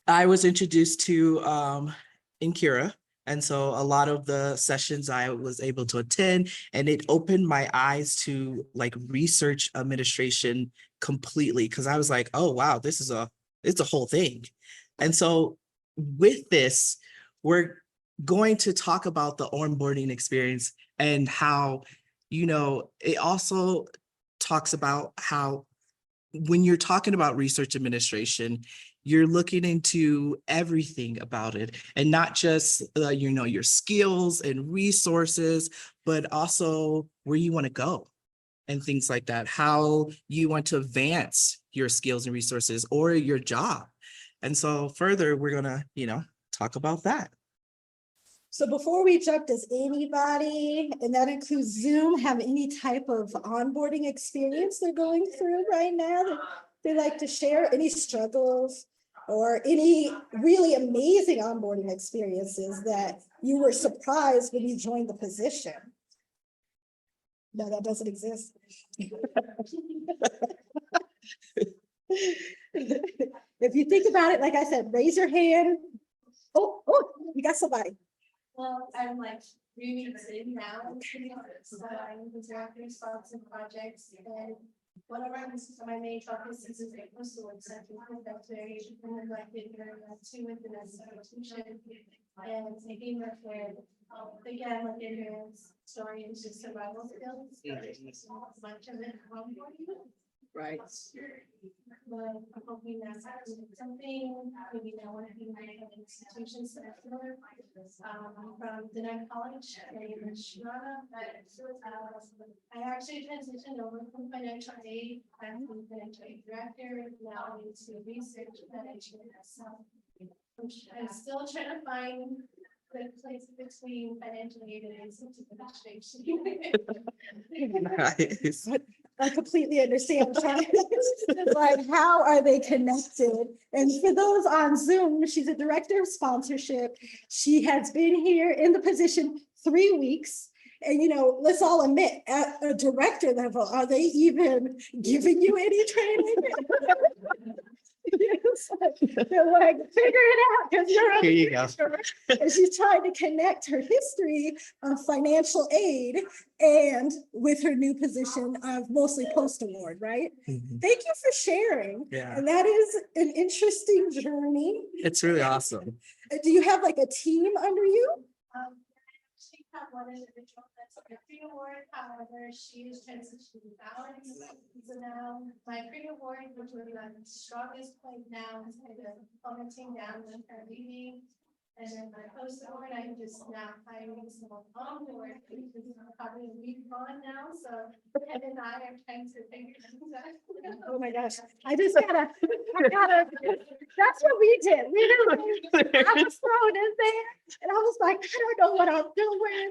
I was introduced to Incura. And so a lot of the sessions I was able to attend, and it opened my eyes to like research administration completely. Cause I was like, oh wow, it's a whole thing. And so with this, we're going to talk about the onboarding experience and how, it also talks about how when you're talking about research administration, you're looking into everything about it and not just, your skills and resources, but also where you want to go and things like that, how you want to advance your skills and resources or your job. And so further, we're going to, talk about that. So before we jump, does anybody, and that includes Zoom, have any type of onboarding experience they're going through right now that they like to share? Any struggles or any really amazing onboarding experiences that you were surprised when you joined the position? No, that doesn't exist. If you think about it, like I said, raise your hand. Oh, you got somebody. Well, I'm like really excited now. So I'm the director of sponsored projects, and one of my main topics is a postal acceptance. That's very elected here too within the institution. And taking that where again, like Andrea's story is just survival skills. Much of it Right. But I'm hoping that's something maybe that one of the institutions that from the next college in Chicago. I actually transitioned over from financial aid. I'm the financial aid director now into research management. So I'm still trying to find the place between financial aid and institute administration. Nice. I completely understand. Like, how are they connected? And for those on Zoom, she's a director of sponsorship. She has been here in the position 3 weeks. And, let's all admit, at a director level, are they even giving you any training? They're like, figure it out because you're Here you go. And she's trying to connect her history of financial aid and with her new position of mostly post-award, right? Mhm. Thank you for sharing. Yeah. And that is an interesting journey. It's really awesome. Do you have like a team under you? She had one individual that's a pre-award, however, she is transitioning balance. So now my pre-award, which would be my strongest point now, is kind of plummeting down with her leaving. And then my post-award, I'm just now hiring someone on board because I'm probably a week on now. So Ed and I are trying to figure things out. Oh my gosh, I gotta, that's what we did. I was thrown in there and I was like, I don't know what I'm doing.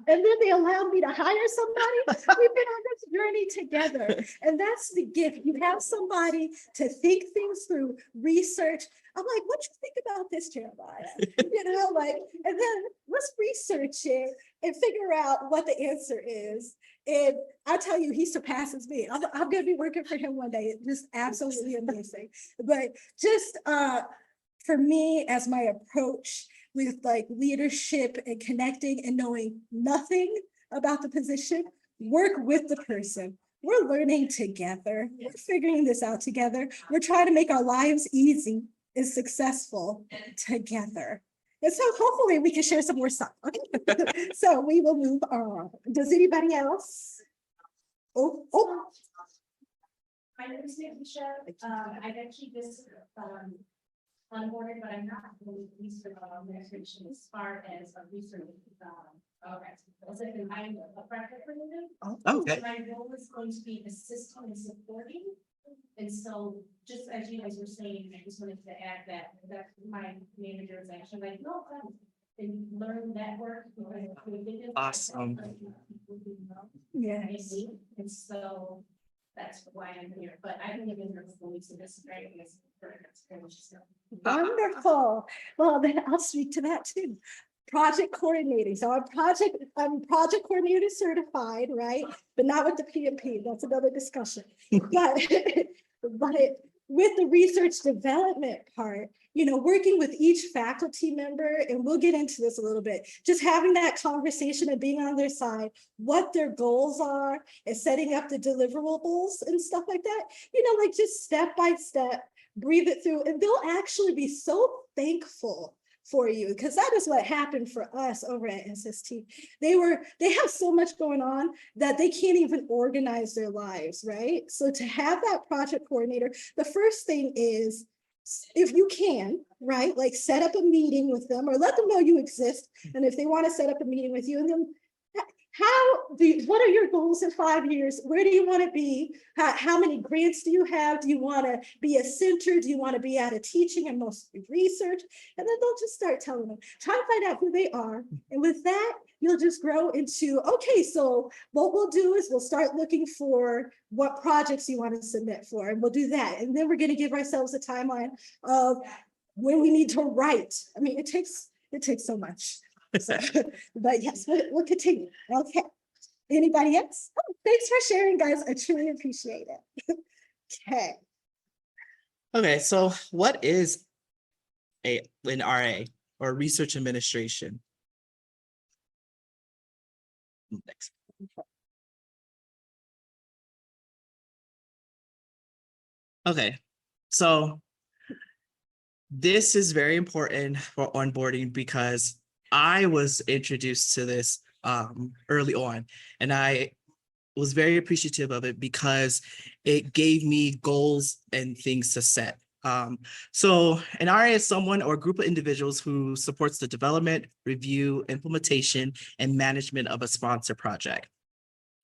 And then they allowed me to hire somebody. We've been on this journey together. And that's the gift. You have somebody to think things through, research. I'm like, what you think about this, Jeremiah? And then let's research it and figure out what the answer is. And I tell you, he surpasses me. I'm going to be working for him one day. It's just absolutely amazing. But just for me, as my approach with like leadership and connecting and knowing nothing about the position, work with the person. We're learning together. We're figuring this out together. We're trying to make our lives easy and successful together. And so hopefully we can share some more stuff. Okay. So we will move on. Does anybody else? Oh. My name is Nisha. I got keep this onboarded, but I'm not really research administration as far as a research. Okay. I'm a practice coordinator. Okay. So my role is going to be assisting and supporting. And so, just as you guys were saying, I just wanted to add that my manager is actually like, no, come and learn that work. Awesome. Yes. And so that's why I'm here. But I haven't even heard fully, so this is great. Wonderful. Well, then I'll speak to that too. Project coordinating. So I'm project coordinator certified, right? But not with the PMP. That's another discussion. But with the research development part, you know, working with each faculty member, and we'll get into this a little bit, just having that conversation and being on their side, what their goals are, and setting up the deliverables and stuff like that, you know, like just step by step, breathe it through, and they'll actually be so thankful for you, because that is what happened for us over at SST. They have so much going on that they can't even organize their lives, right? So to have that project coordinator, the first thing is, if you can, right, like set up a meeting with them or let them know you exist. And if they want to set up a meeting with you, and then what are your goals in 5 years? Where do you want to be? How many grants do you have? Do you want to be a center? Do you want to be out of teaching and mostly research? And then they'll just start telling them, try to find out who they are. And with that, you'll just grow into, okay, so what we'll do is we'll start looking for what projects you want to submit for, and we'll do that. And then we're going to give ourselves a timeline of when we need to write. I mean, it takes so much. So, but yes, we'll continue. Okay. Anybody else? Oh, thanks for sharing, guys. I truly appreciate it. Okay. Okay, so what is an RA, or research administration? Next. Okay, so this is very important for onboarding because I was introduced to this early on, and I was very appreciative of it because it gave me goals and things to set. So an RA is someone or group of individuals who supports the development, review, implementation, and management of a sponsor project.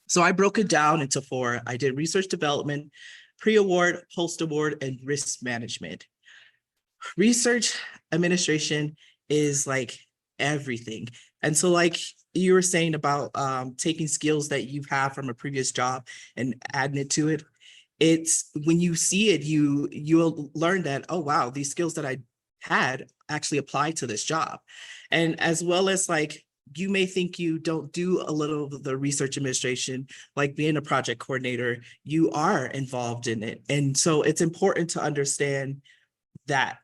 So I broke it down into 4. I did research development, pre-award, post-award, and risk management. Research administration is like everything. And so like you were saying about taking skills that you have from a previous job and adding it to it, it's when you see it, you'll learn that, oh, wow, these skills that I had actually apply to this job. And as well as like, you may think you don't do a little of the research administration, like being a project coordinator, you are involved in it. And so it's important to understand that,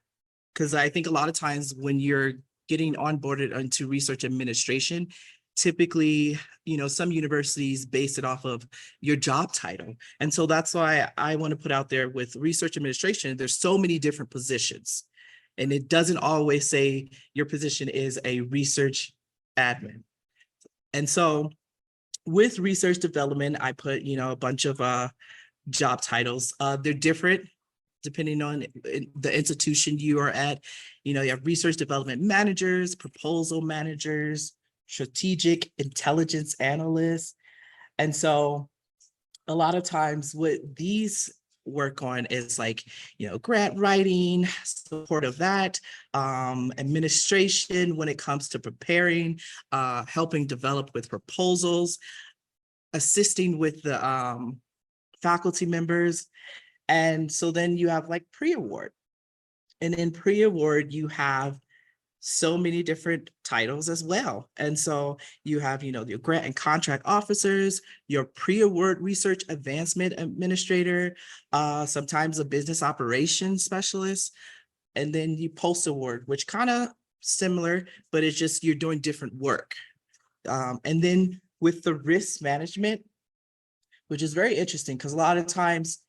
because I think a lot of times when you're getting onboarded into research administration, typically, you know, some universities base it off of your job title. And so that's why I want to put out there with research administration, there's so many different positions, and it doesn't always say your position is a research admin. And so with research development, I put, you know, a bunch of job titles. They're different depending on the institution you are at. You know, you have research development managers, proposal managers, strategic intelligence analysts. And so a lot of times what these work on is like, you know, grant writing, support of that, administration when it comes to preparing, helping develop with proposals, assisting with the faculty members. And so then you have like pre-award. And in pre-award, you have so many different titles as well. And so you have, you know, your grant and contract officers, your pre-award research advancement administrator, sometimes a business operations specialist, and then you post-award, which kind of similar, but it's just you're doing different work. And then with the risk management, which is very interesting because a lot of times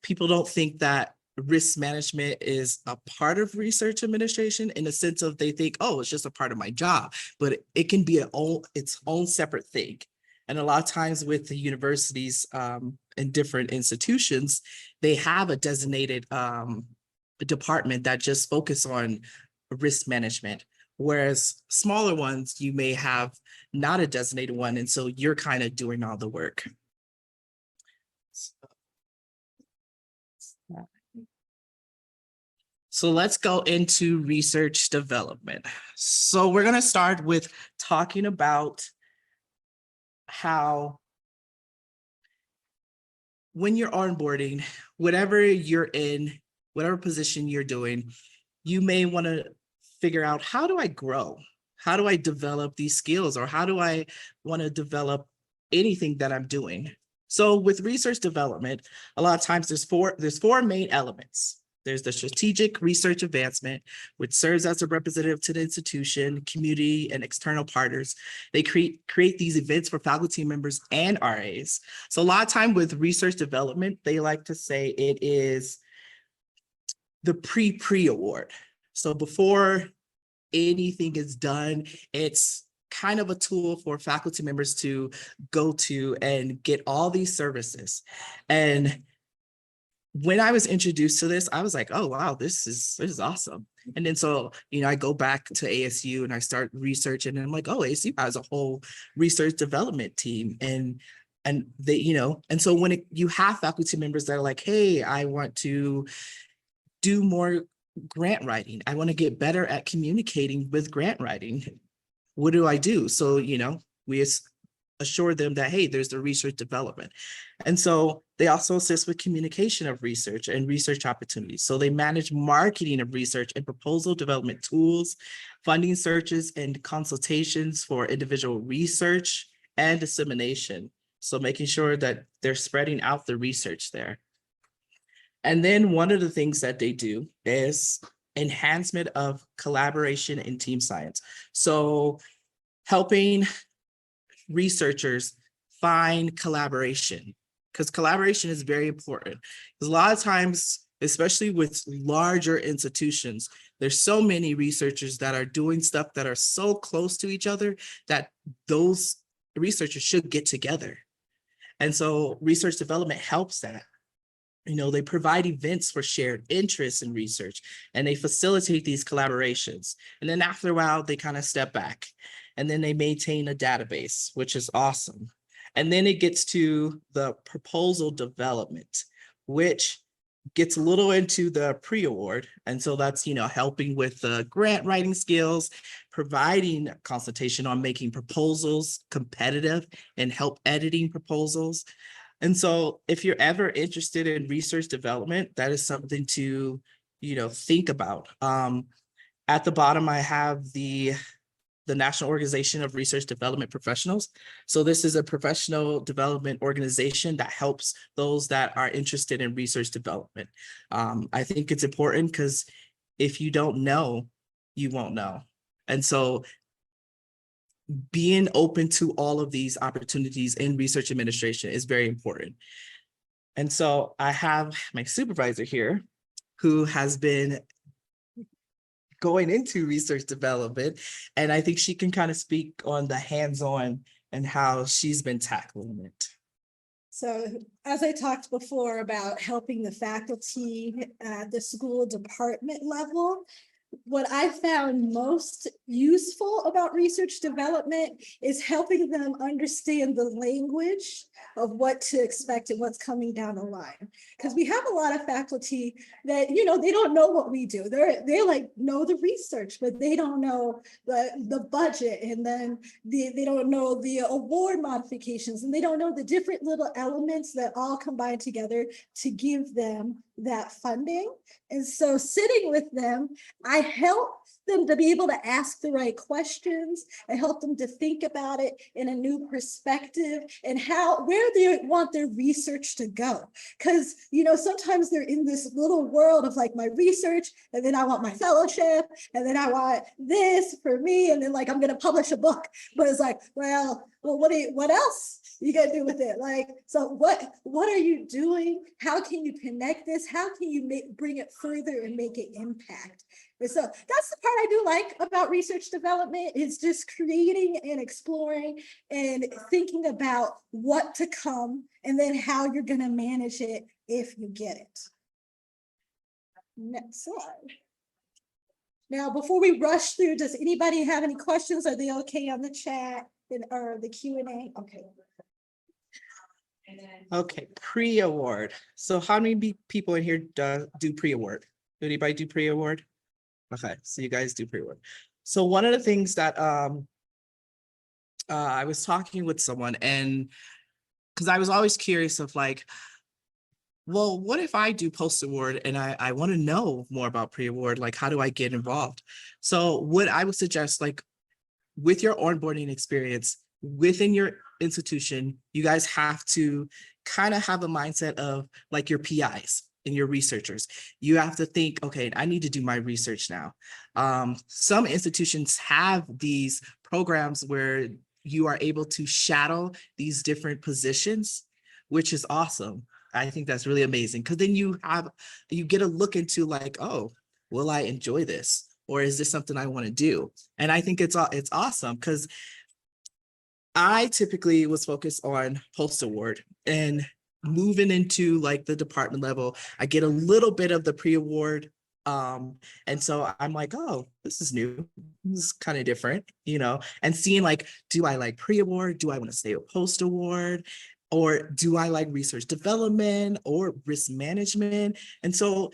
people don't think that risk management is a part of research administration in the sense of they think, oh, it's just a part of my job, but it can be its own separate thing. And a lot of times with the universities and different institutions, they have a designated department that just focus on risk management. Whereas smaller ones, you may have not a designated one. And so you're kind of doing all the work. So let's go into research development. So we're going to start with talking about how when you're onboarding, whatever you're in, whatever position you're doing, you may want to figure out, how do I grow? How do I develop these skills? Or how do I want to develop anything that I'm doing? So with research development, a lot of times there's four main elements. There's the strategic research advancement, which serves as a representative to the institution, community, and external partners. They create these events for faculty members and RAs. So a lot of time with research development, they like to say it is the pre award. So before anything is done, it's kind of a tool for faculty members to go to and get all these services. And when I was introduced to this, I was like, oh, wow, this is awesome. And then so, I go back to ASU and I start researching and I'm like, oh, ASU has a whole research development team. And they, and so when you have faculty members that are like, hey, I want to do more grant writing. I want to get better at communicating with grant writing. What do I do? So, we assure them that, hey, there's the research development. And so they also assist with communication of research and research opportunities. So they manage marketing of research and proposal development tools, funding searches and consultations for individual research and dissemination. So making sure that they're spreading out the research there. And then one of the things that they do is enhancement of collaboration in team science. So helping researchers find collaboration, because collaboration is very important. Because a lot of times, especially with larger institutions, there's so many researchers that are doing stuff that are so close to each other that those researchers should get together. And so research development helps that. They provide events for shared interests in research, and they facilitate these collaborations. And then after a while, they kind of step back, and then they maintain a database, which is awesome. And then it gets to the proposal development, which gets a little into the pre-award. And so that's, helping with the grant writing skills, providing consultation on making proposals competitive and help editing proposals. And so if you're ever interested in research development, that is something to, think about. At the bottom, I have the National Organization of Research Development Professionals. So this is a professional development organization that helps those that are interested in research development. I think it's important because if you don't know, you won't know. And so being open to all of these opportunities in research administration is very important. And so I have my supervisor here who has been going into research development, and I think she can kind of speak on the hands-on and how she's been tackling it. So as I talked before about helping the faculty at the school department level, what I found most useful about research development is helping them understand the language of what to expect and what's coming down the line. Because we have a lot of faculty that, they don't know what we do. They like know the research, but they don't know the budget, and then they don't know the award modifications, and they don't know the different little elements that all combine together to give them that funding. And so sitting with them, I help them to be able to ask the right questions. I help them to think about it in a new perspective and where they want their research to go. Because, sometimes they're in this little world of like my research, and then I want my fellowship, and then I want this for me, and then like I'm going to publish a book. But it's like, well, what else you got to do with it? Like, so what are you doing? How can you connect this? How can you bring it further and make it impact? And so that's the part I do like about research development, is just creating and exploring and thinking about what to come, and then how you're going to manage it if you get it. Next slide. Now, before we rush through, does anybody have any questions? Are they okay on the chat or the Q&A? Okay. Okay, pre-award. So how many people in here do pre-award? Do anybody do pre-award? Okay, so you guys do pre-award. So one of the things that I was talking with someone, and because I was always curious of like, well, what if I do post-award and I want to know more about pre-award? Like, how do I get involved? So what I would suggest, like, with your onboarding experience, within your institution, you guys have to kind of have a mindset of like your PIs and your researchers. You have to think, okay, I need to do my research now. Some institutions have these programs where you are able to shadow these different positions, which is awesome. I think that's really amazing because then you get a look into like, oh, will I enjoy this? Or is this something I want to do? And I think it's awesome because I typically was focused on post-award and moving into like the department level. I get a little bit of the pre-award. And so I'm like, oh, this is new. This is kind of different, and seeing like, do I like pre-award? Do I want to stay with post-award? Or do I like research development or risk management? And so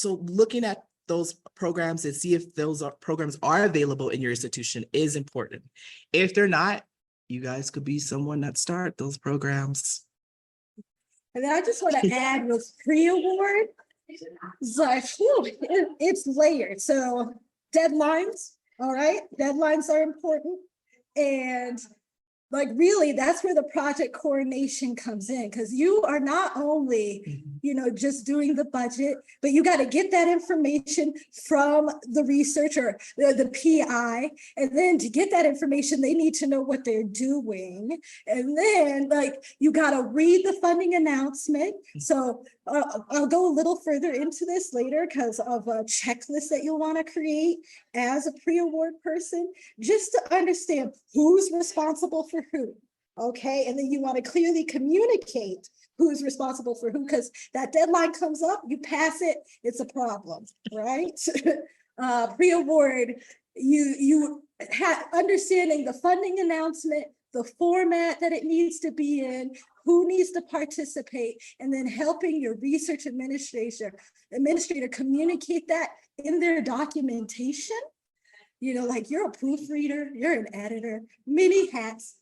looking at those programs and see if those programs are available in your institution is important. If they're not, you guys could be someone that start those programs. And then I just want to add with pre-award, it's like, it's layered. So deadlines, all right, deadlines are important. And like, really, that's where the project coordination comes in, because you are not only, just doing the budget, but you got to get that information from the researcher, the PI. And then to get that information, they need to know what they're doing. And then like, you got to read the funding announcement. So I'll go a little further into this later because of a checklist that you'll want to create as a pre-award person, just to understand who's responsible for who. Okay, and then you want to clearly communicate who's responsible for who, because that deadline comes up, you pass it, it's a problem, right? Pre-award, you understanding the funding announcement, the format that it needs to be in, who needs to participate, and then helping your research administrator communicate that in their documentation. Like, you're a proofreader, you're an editor, many hats.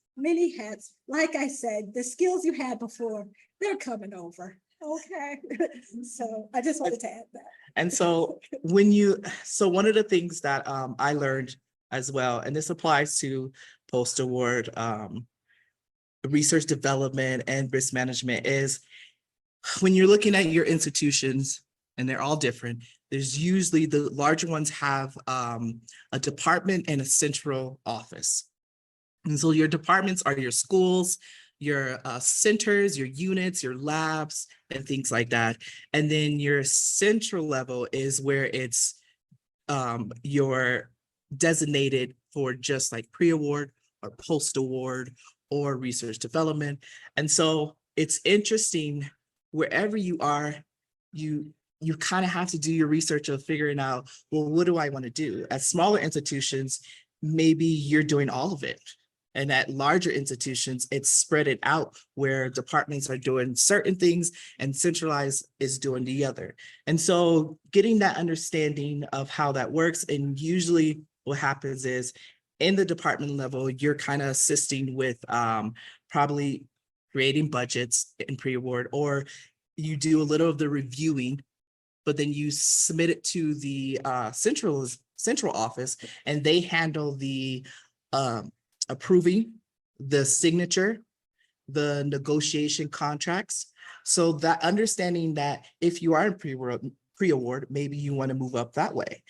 Like I said, the skills you had before, they're coming over. Okay. So I just wanted to add that. And so one of the things that I learned as well, and this applies to post-award research development and risk management, is when you're looking at your institutions, and they're all different, there's usually the larger ones have a department and a central office. And so your departments are your schools, your centers, your units, your labs, and things like that. And then your central level is where it's your designated for just like pre-award or post-award or research development. And so it's interesting, wherever you are, you kind of have to do your research of figuring out, well, what do I want to do? At smaller institutions, maybe you're doing all of it. And at larger institutions, it's spread it out where departments are doing certain things and centralized is doing the other. And so getting that understanding of how that works, and usually what happens is in the department level, you're kind of assisting with probably creating budgets in pre-award, or you do a little of the reviewing, but then you submit it to the central office, and they handle the approving, the signature, the negotiation contracts. So that understanding that if you are in pre-award, maybe you want to move up that way,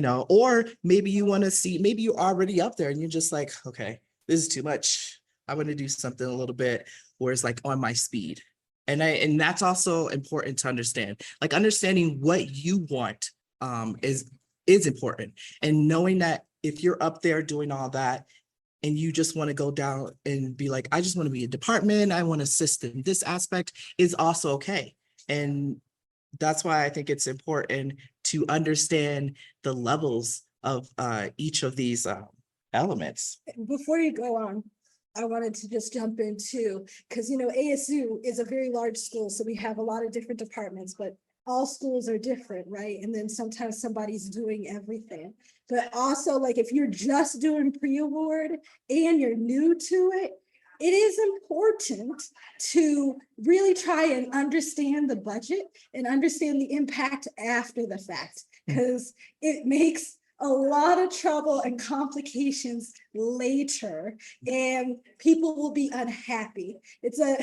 or maybe you want to see, maybe you're already up there and you're just like, okay, this is too much. I want to do something a little bit where it's like on my speed. And that's also important to understand. Like, understanding what you want is important. And knowing that if you're up there doing all that, and you just want to go down and be like, I just want to be a department, I want to assist in this aspect, is also okay. And that's why I think it's important to understand the levels of each of these elements. Before you go on, I wanted to just jump in too, because ASU is a very large school, so we have a lot of different departments, but all schools are different, right? And then sometimes somebody's doing everything. But also, like, if you're just doing pre-award and you're new to it, it is important to really try and understand the budget and understand the impact after the fact, because it makes a lot of trouble and complications later, and people will be unhappy. It's a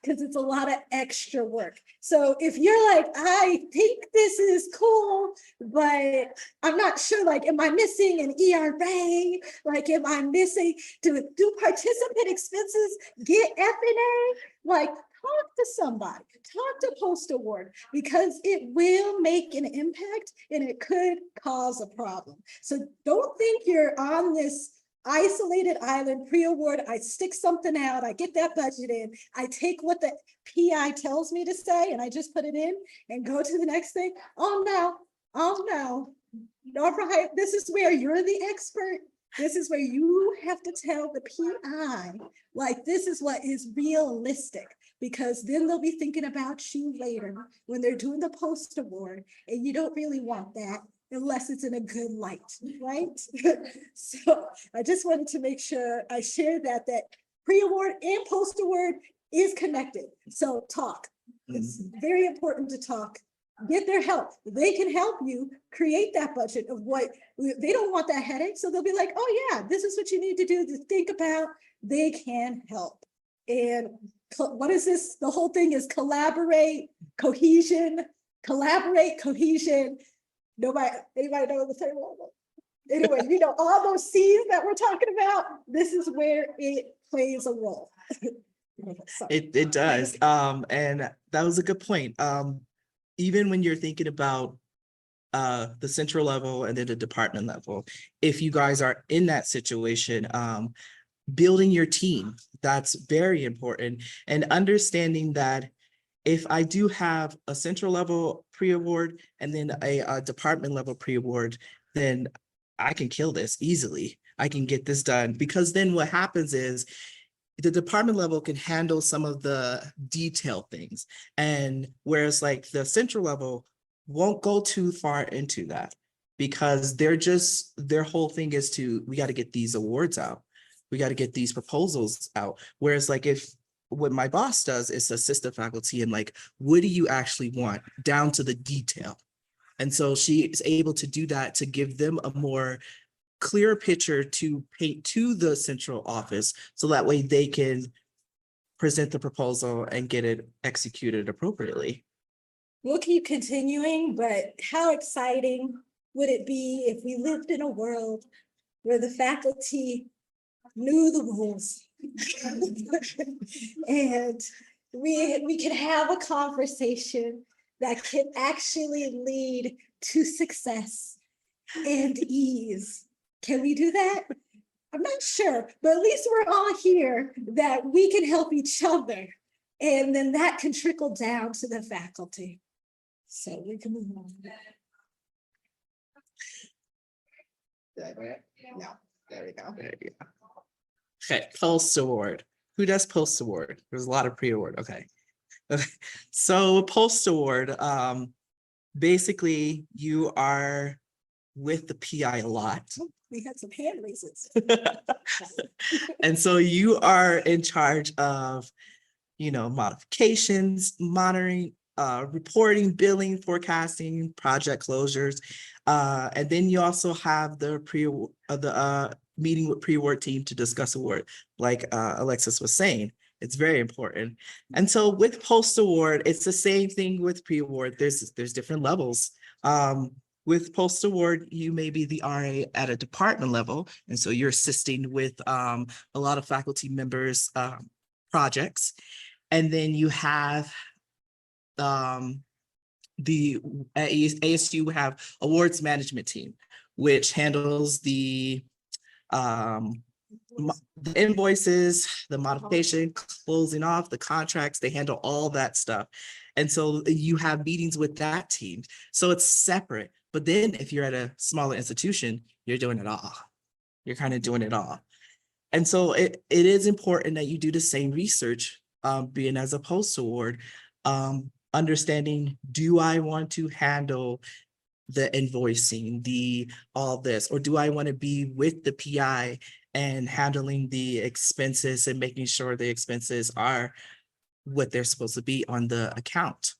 because it's a lot of extra work. So if you're like, I think this is cool, but I'm not sure, like, am I missing an ERA? Like, am I missing, do participant expenses get F&A? Like, talk to somebody, talk to Post Award, because it will make an impact and it could cause a problem. So don't think you're on this isolated island pre-award. I stick something out, I get that budget in, I take what the PI tells me to say and I just put it in and go to the next thing. Oh no, this is where you're the expert. This is where you have to tell the PI, like, this is what is realistic, because then they'll be thinking about you later when they're doing the Post Award, and you don't really want that unless it's in a good light, right? So I just wanted to make sure I shared that pre-award and post-award is connected. So talk. It's very important to talk. Get their help. They can help you create that budget of what they don't want, that headache. So they'll be like, oh yeah, this is what you need to do, to think about. They can help. And what is this? The whole thing is collaborate, cohesion. Anybody know the third one? Anyway, you know, all those C's that we're talking about, this is where it plays a role. It does. And that was a good point. Even when you're thinking about the central level and then the department level, if you guys are in that situation, building your team, that's very important. And understanding that if I do have a central level pre-award and then a department level pre-award, then I can kill this easily. I can get this done, because then what happens is the department level can handle some of the detailed things. And whereas like the central level won't go too far into that, because their whole thing is we got to get these awards out. We got to get these proposals out. Whereas like if what my boss does is assist the faculty and like, what do you actually want down to the detail? And so she is able to do that to give them a more clear picture to paint to the central office, so that way they can present the proposal and get it executed appropriately. We'll keep continuing, but how exciting would it be if we lived in a world where the faculty knew the rules and we could have a conversation that could actually lead to success and ease. Can we do that? I'm not sure, but at least we're all here that we can help each other, and then that can trickle down to the faculty. So we can move on. No, there we go. There you go. Okay, Post Award. Who does Post Award? There's a lot of pre-award. Okay. So Post Award, basically you are with the PI a lot. We had some hand raises. And so you are in charge of, modifications, monitoring, reporting, billing, forecasting, project closures. And then you also have the meeting with pre-award team to discuss award, like Alexus was saying. It's very important. And so with post-award, it's the same thing with pre-award. There's different levels. With post-award, you may be the RA at a department level. And so you're assisting with a lot of faculty members' projects. And then you have the at ASU we have awards management team, which handles the invoices, the modification, closing off, the contracts. They handle all that stuff. And so you have meetings with that team. So it's separate. But then if you're at a smaller institution, you're doing it all. You're kind of doing it all. And so it is important that you do the same research, being as a post-award, understanding, do I want to handle the invoicing, all this, or do I want to be with the PI and handling the expenses and making sure the expenses are what they're supposed to be on the account?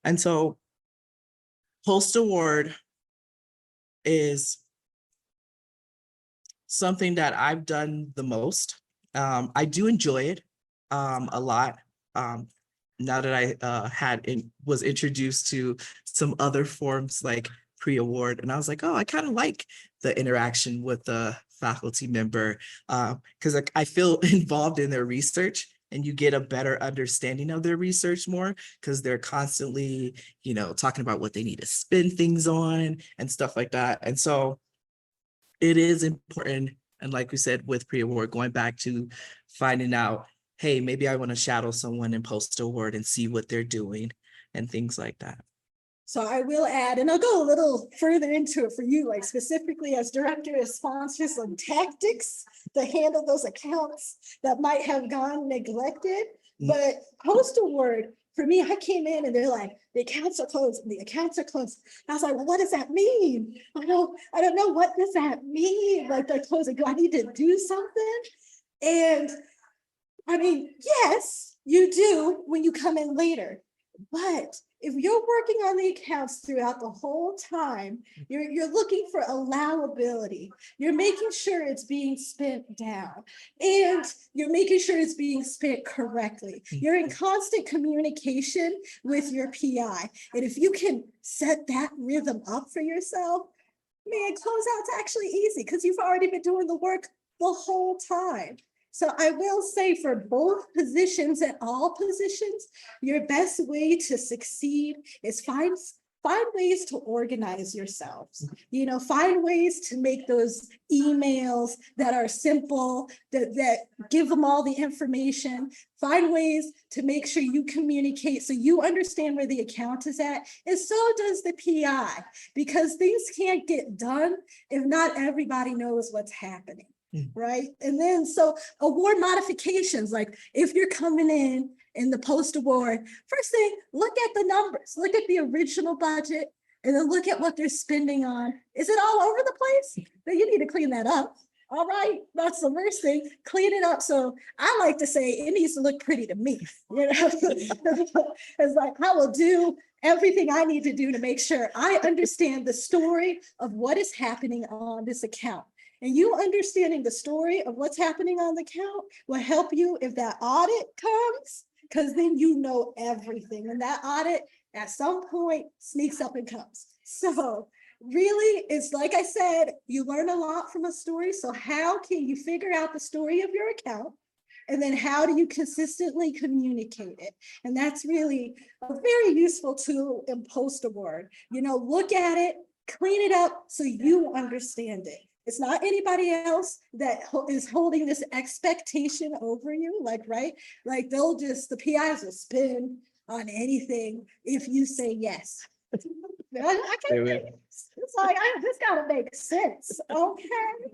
And so post-award is something that I've done the most. I do enjoy it a lot. Now that I was introduced to some other forms like pre-award, and I was like, oh, I kind of like the interaction with the faculty member because I feel involved in their research, and you get a better understanding of their research more because they're constantly, talking about what they need to spend things on and stuff like that. And so it is important. And like we said, with pre-award, going back to finding out, hey, maybe I want to shadow someone in post-award and see what they're doing and things like that. So I will add, and I'll go a little further into it for you, like specifically as director of sponsors and tactics to handle those accounts that might have gone neglected. But post-award, for me, I came in and they're like, the accounts are closed, and the accounts are closed. I was like, well, what does that mean? I don't know, what does that mean? Like, they're closing, do I need to do something? And I mean, yes, you do when you come in later, but if you're working on the accounts throughout the whole time, you're looking for allowability. You're making sure it's being spent down, and you're making sure it's being spent correctly. You're in constant communication with your PI. And if you can set that rhythm up for yourself, man, closeout's actually easy because you've already been doing the work the whole time. So I will say for both positions and all positions, your best way to succeed is find ways to organize yourselves. Find ways to make those emails that are simple, that give them all the information. Find ways to make sure you communicate so you understand where the account is at, and so does the PI, because things can't get done if not everybody knows what's happening. Right. And then so award modifications, like if you're coming in the post award, first thing, look at the numbers, look at the original budget, and then look at what they're spending on. Is it all over the place? Then you need to clean that up. All right, that's the first thing, clean it up. So I like to say it needs to look pretty to me. It's like I will do everything I need to do to make sure I understand the story of what is happening on this account. And you understanding the story of what's happening on the account will help you if that audit comes, because then you know everything. And that audit at some point sneaks up and comes. So really, it's like I said, you learn a lot from a story. So how can you figure out the story of your account? And then how do you consistently communicate it? And that's really a very useful tool in post-award. Look at it, clean it up so you understand it. It's not anybody else that is holding this expectation over you, right? Like the PIs will spin on anything if you say yes. I can't. It's like this gotta make sense, okay?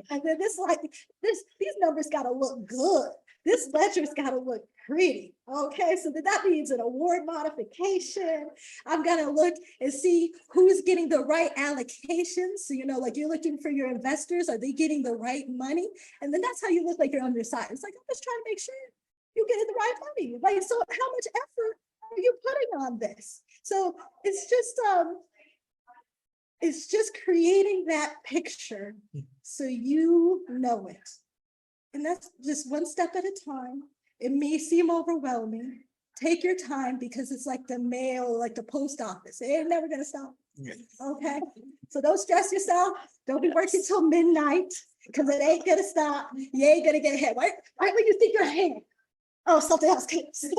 And then these numbers gotta look good. This ledger's gotta look pretty, okay? So that means an award modification. I'm gonna look and see who's getting the right allocations. So, like you're looking for your investors, are they getting the right money? And then that's how you look like you're on their side. It's like, I'm just trying to make sure you're getting the right money. Like, so how much effort are you putting on this? So it's just creating that picture so you know it. And that's just one step at a time. It may seem overwhelming. Take your time because it's like the mail, like the post office. It ain't never gonna stop. Okay. So don't stress yourself. Don't be working till midnight because it ain't gonna stop. You ain't gonna get ahead. Right when you think you're ahead. Oh, something else came. So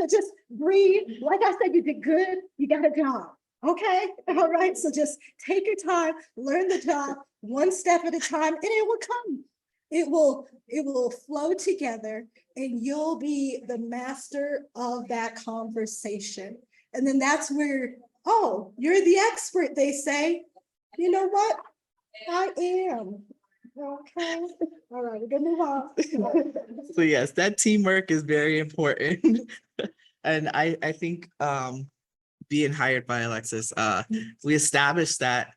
just breathe. Like I said, you did good. You got a job. Okay. All right. So just take your time, learn the job one step at a time, and it will come. It will flow together, and you'll be the master of that conversation. And then that's where, oh, you're the expert, they say. You know what? I am. Okay. All right, we're gonna move on. So yes, that teamwork is very important. And I think being hired by Alexus, we established that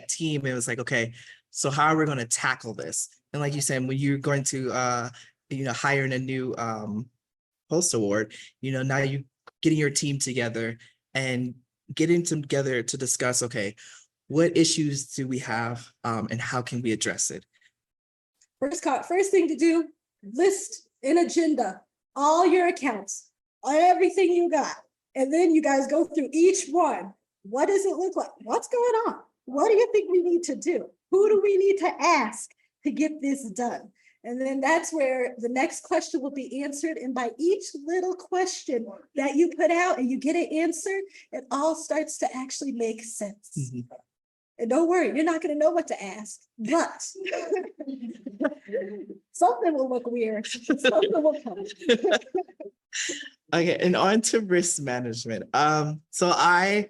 team. It was like, okay, so how are we going to tackle this? And like you said, when you're going to hire in a new post award, now you getting your team together and getting together to discuss, okay, what issues do we have, and how can we address it? First thing to do, list an agenda, all your accounts, everything you got. And then you guys go through each one. What does it look like? What's going on? What do you think we need to do? Who do we need to ask to get this done? And then that's where the next question will be answered. And by each little question that you put out and you get an answer, it all starts to actually make sense. Mhm. And don't worry, you're not going to know what to ask, but something will look weird. Something will come. Okay, and on to risk management. So I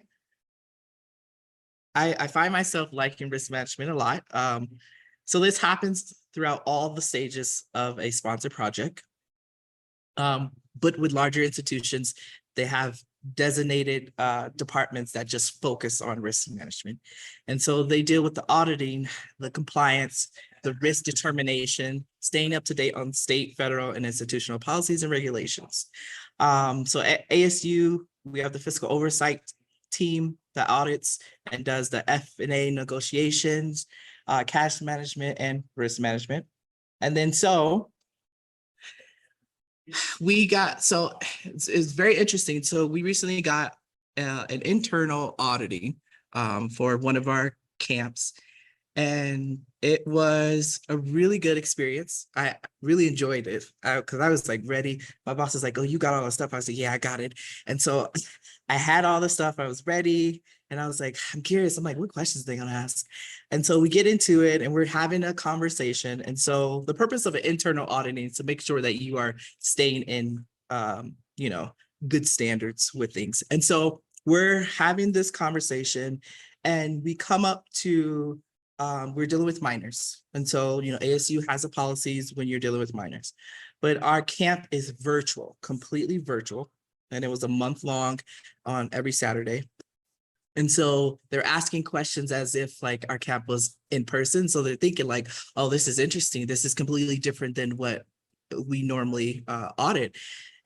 find myself liking risk management a lot. So this happens throughout all the stages of a sponsored project. But with larger institutions, they have designated departments that just focus on risk management. And so they deal with the auditing, the compliance, the risk determination, staying up to date on state, federal, and institutional policies and regulations. So at ASU, we have the fiscal oversight team that audits and does the F&A negotiations, cash management, and risk management. And then it's very interesting. So we recently got an internal auditing for one of our camps, and it was a really good experience. I really enjoyed it because I was like ready. My boss was like, "Oh, you got all the stuff." I was like, "Yeah, I got it." And so I had all the stuff. I was ready, and I was like, "I'm curious." I'm like, "What questions are they gonna ask?" And so we get into it, and we're having a conversation. And so the purpose of an internal auditing is to make sure that you are staying in, good standards with things. And so we're having this conversation, and we come up to we're dealing with minors. And so, ASU has the policies when you're dealing with minors, but our camp is virtual, completely virtual. And it was a month long on every Saturday. And so they're asking questions as if like our camp was in person. So they're thinking like, oh, this is interesting. This is completely different than what we normally audit.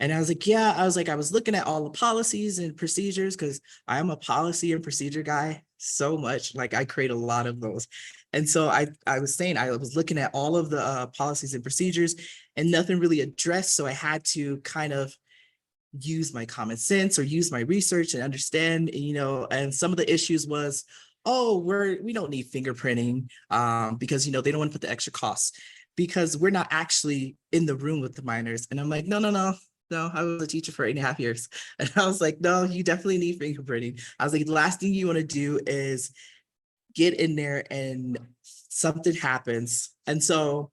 And I was like, yeah, I was looking at all the policies and procedures because I'm a policy and procedure guy so much. Like I create a lot of those. And so I was saying, I was looking at all of the policies and procedures and nothing really addressed. So I had to kind of use my common sense or use my research and understand, and some of the issues was, oh, we don't need fingerprinting because, they don't want to put the extra costs because we're not actually in the room with the minors. And I'm like, no, I was a teacher for 8.5 years. And I was like, no, you definitely need fingerprinting. I was like, the last thing you want to do is get in there and something happens. And so,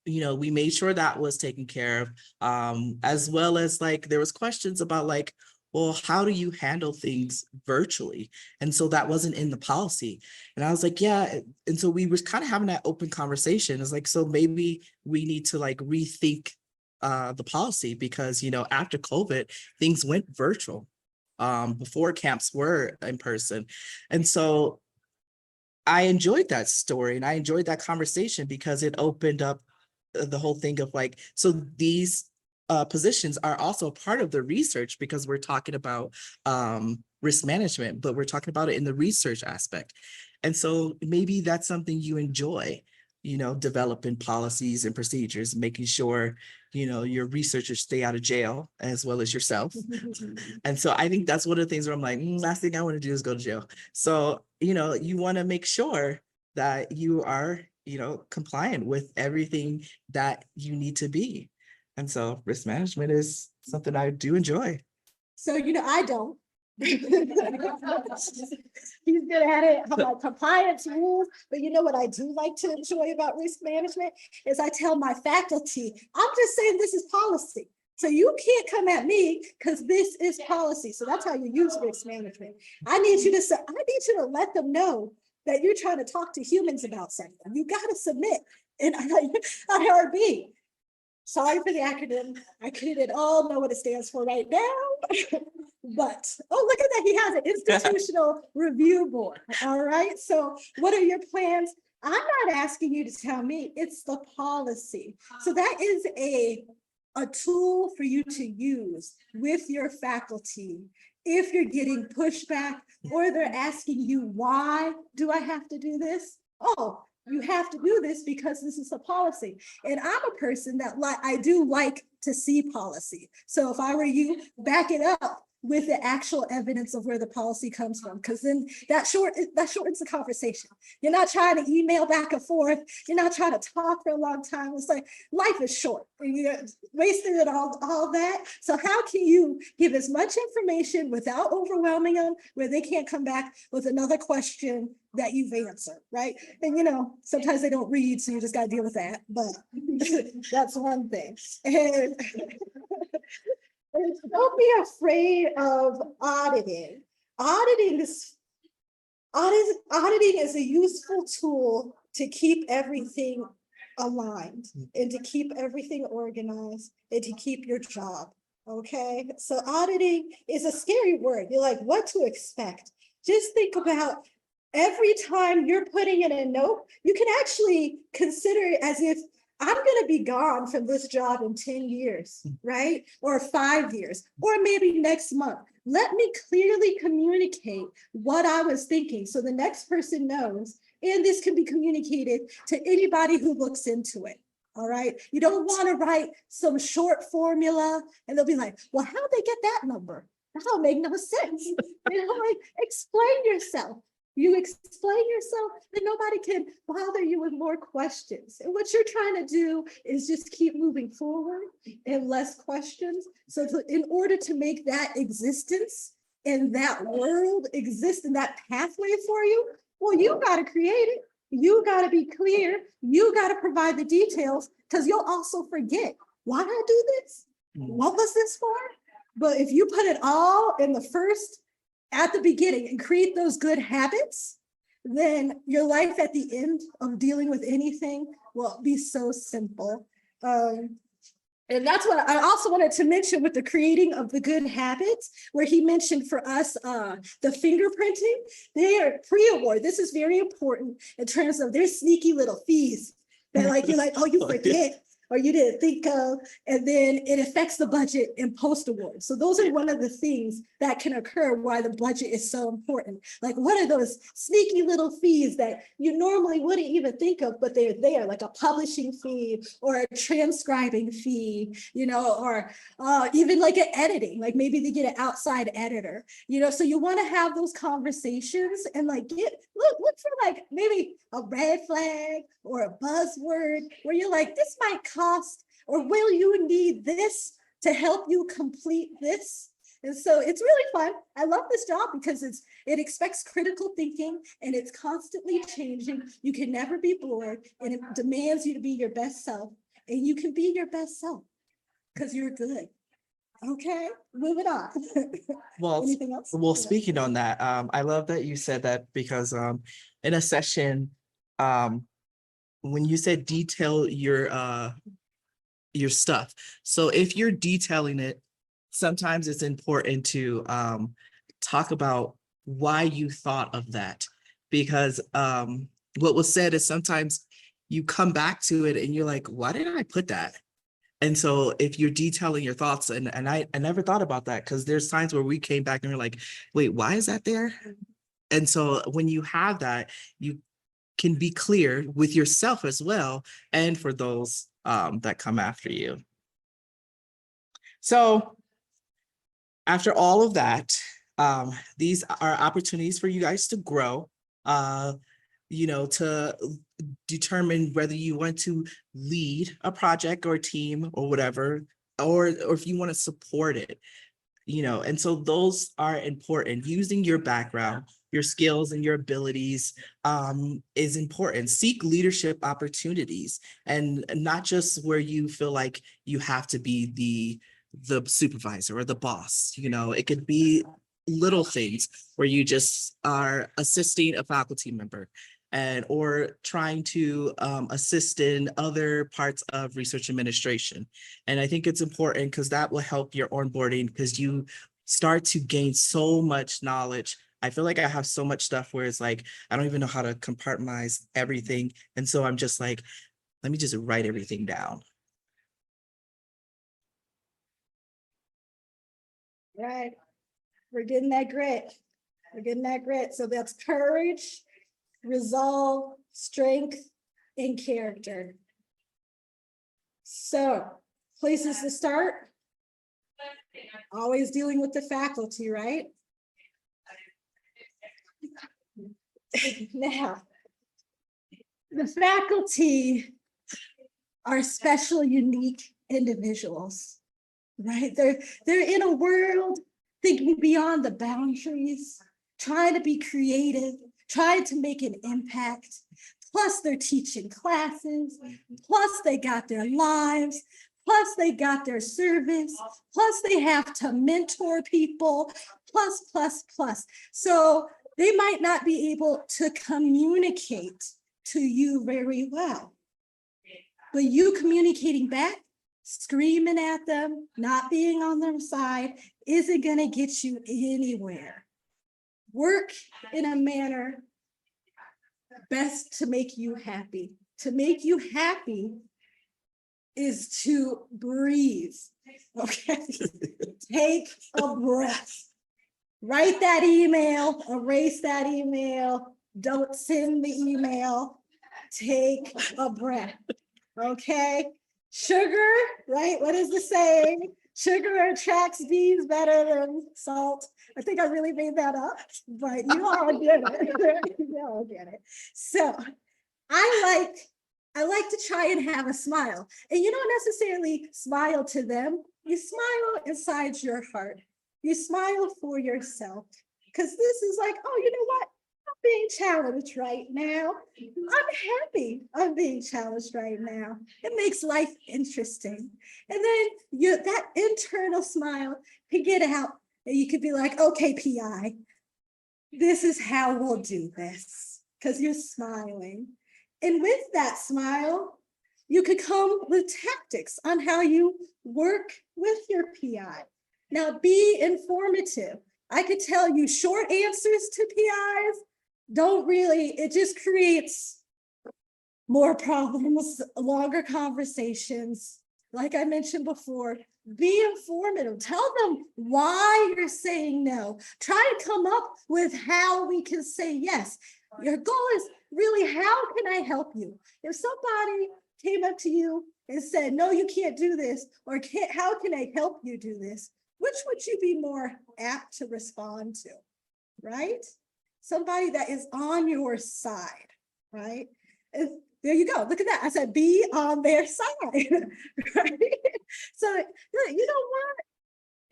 we made sure that was taken care of, as well as like, there was questions about like, well, how do you handle things virtually? And so that wasn't in the policy. And I was like, yeah. And so we were kind of having that open conversation. It's like, so maybe we need to like rethink the policy because, after COVID, things went virtual before camps were in person. And so I enjoyed that story and I enjoyed that conversation because it opened up the whole thing of like, so these positions are also part of the research because we're talking about risk management, but we're talking about it in the research aspect. And so maybe that's something you enjoy, developing policies and procedures, making sure, your researchers stay out of jail as well as yourself. And so I think that's one of the things where I'm like, last thing I want to do is go to jail. So, you want to make sure that you are, compliant with everything that you need to be. And so risk management is something I do enjoy. So, I don't. He's good at it. How about compliance rules? But what I do like to enjoy about risk management is I tell my faculty, I'm just saying this is policy. So you can't come at me because this is policy. So that's how you use risk management. I need you to let them know that you're trying to talk to humans about something. You got to submit an IRB. Sorry for the acronym. I couldn't all know what it stands for right now. But, look at that. He has an institutional review board. All right. So what are your plans? I'm not asking you to tell me. It's the policy. So that is a tool for you to use with your faculty if you're getting pushback or they're asking you, why do I have to do this? Oh, you have to do this because this is a policy. And I'm a person that I do like to see policy. So if I were you, back it up with the actual evidence of where the policy comes from, because then that shortens the conversation. You're not trying to email back and forth. You're not trying to talk for a long time. It's like life is short and you're wasting it all that. So how can you give as much information without overwhelming them where they can't come back with another question that you've answered, right? And sometimes they don't read, so you just got to deal with that. But that's one thing. And don't be afraid of auditing. Auditing is a useful tool to keep everything aligned and to keep everything organized and to keep your job. Okay, so auditing is a scary word. You're like, what to expect? Just think about every time you're putting in a note, you can actually consider it as if I'm going to be gone from this job in 10 years, right? Or 5 years, or maybe next month. Let me clearly communicate what I was thinking so the next person knows, and this can be communicated to anybody who looks into it. All right. You don't want to write some short formula and they'll be like, well, how'd they get that number? That don't make no sense. Explain yourself. You explain yourself, then nobody can bother you with more questions. And what you're trying to do is just keep moving forward and less questions. So in order to make that existence and that world exist in that pathway for you, well, you got to create it. You got to be clear. You got to provide the details because you'll also forget, why did I do this? What was this for? But if you put it all in at the beginning and create those good habits, then your life at the end of dealing with anything will be so simple. And that's what I also wanted to mention with the creating of the good habits, where he mentioned for us, the fingerprinting. They are pre-award. This is very important in terms of their sneaky little fees that you're like, oh, you forget. Or you didn't think of, and then it affects the budget in post-award. So those are one of the things that can occur why the budget is so important. Like, what are those sneaky little fees that you normally wouldn't even think of, but they're there, like a publishing fee or a transcribing fee, or even like an editing, like maybe they get an outside editor, so you want to have those conversations and look for maybe a red flag or a buzzword where you're like, this might cost, or will you need this to help you complete this? And so it's really fun. I love this job because it expects critical thinking and it's constantly changing. You can never be bored, and it demands you to be your best self, and you can be your best self because you're good. Okay, moving on. Well, anything else? Speaking on that, I love that you said that because in a session, when you said detail your stuff. So if you're detailing it, sometimes it's important to talk about why you thought of that, because what was said is sometimes you come back to it and you're like, why did I put that? And so if you're detailing your thoughts, and I never thought about that, because there's times where we came back and we're like, wait, why is that there? And so when you have that, you can be clear with yourself as well, and for those that come after you. So after all of that, these are opportunities for you guys to grow, to determine whether you want to lead a project or a team or whatever, or if you want to support it, and so those are important. Using your background, your skills and your abilities is important. Seek leadership opportunities, and not just where you feel like you have to be the supervisor or the boss. It could be little things where you just are assisting a faculty member or trying to assist in other parts of research administration. And I think it's important because that will help your onboarding, because you start to gain so much knowledge. I feel like I have so much stuff where it's like, I don't even know how to compartmentalize everything. And so I'm just like, let me just write everything down. Right. We're getting that grit. We're getting that grit. So that's courage, resolve, strength, and character. So places to start. Always dealing with the faculty, right? Now, the faculty are special, unique individuals, right? They're in a world thinking beyond the boundaries, trying to be creative, trying to make an impact. Plus, they're teaching classes, plus, they got their lives, plus, they got their service, plus, they have to mentor people, plus. So, they might not be able to communicate to you very well. But you communicating back, screaming at them, not being on their side, isn't going to get you anywhere. Work in a manner best to make you happy. To make you happy is to breathe. Okay. Take a breath. Write that email, erase that email, don't send the email. Take a breath. Okay. Sugar, right? What is the saying? Sugar attracts bees better than salt. I think I really made that up, but you all get it. You all get it. So I like to try and have a smile. And you don't necessarily smile to them. You smile inside your heart. You smile for yourself. Because this is like, oh, you know what? I'm being challenged right now. I'm happy I'm being challenged right now. It makes life interesting. And then that internal smile can get out and you could be like, okay, PI, this is how we'll do this. Because you're smiling. And with that smile, you could come with tactics on how you work with your PI. Now, be informative. I could tell you short answers to PIs don't really, it just creates more problems, longer conversations. Like I mentioned before, be informative. Tell them why you're saying no. Try to come up with how we can say yes. Your goal is really, how can I help you? If somebody came up to you and said, no, you can't do this, or how can I help you do this? Which would you be more apt to respond to, right? Somebody that is on your side, right? And there you go. Look at that. I said, be on their side, right? So, you know what?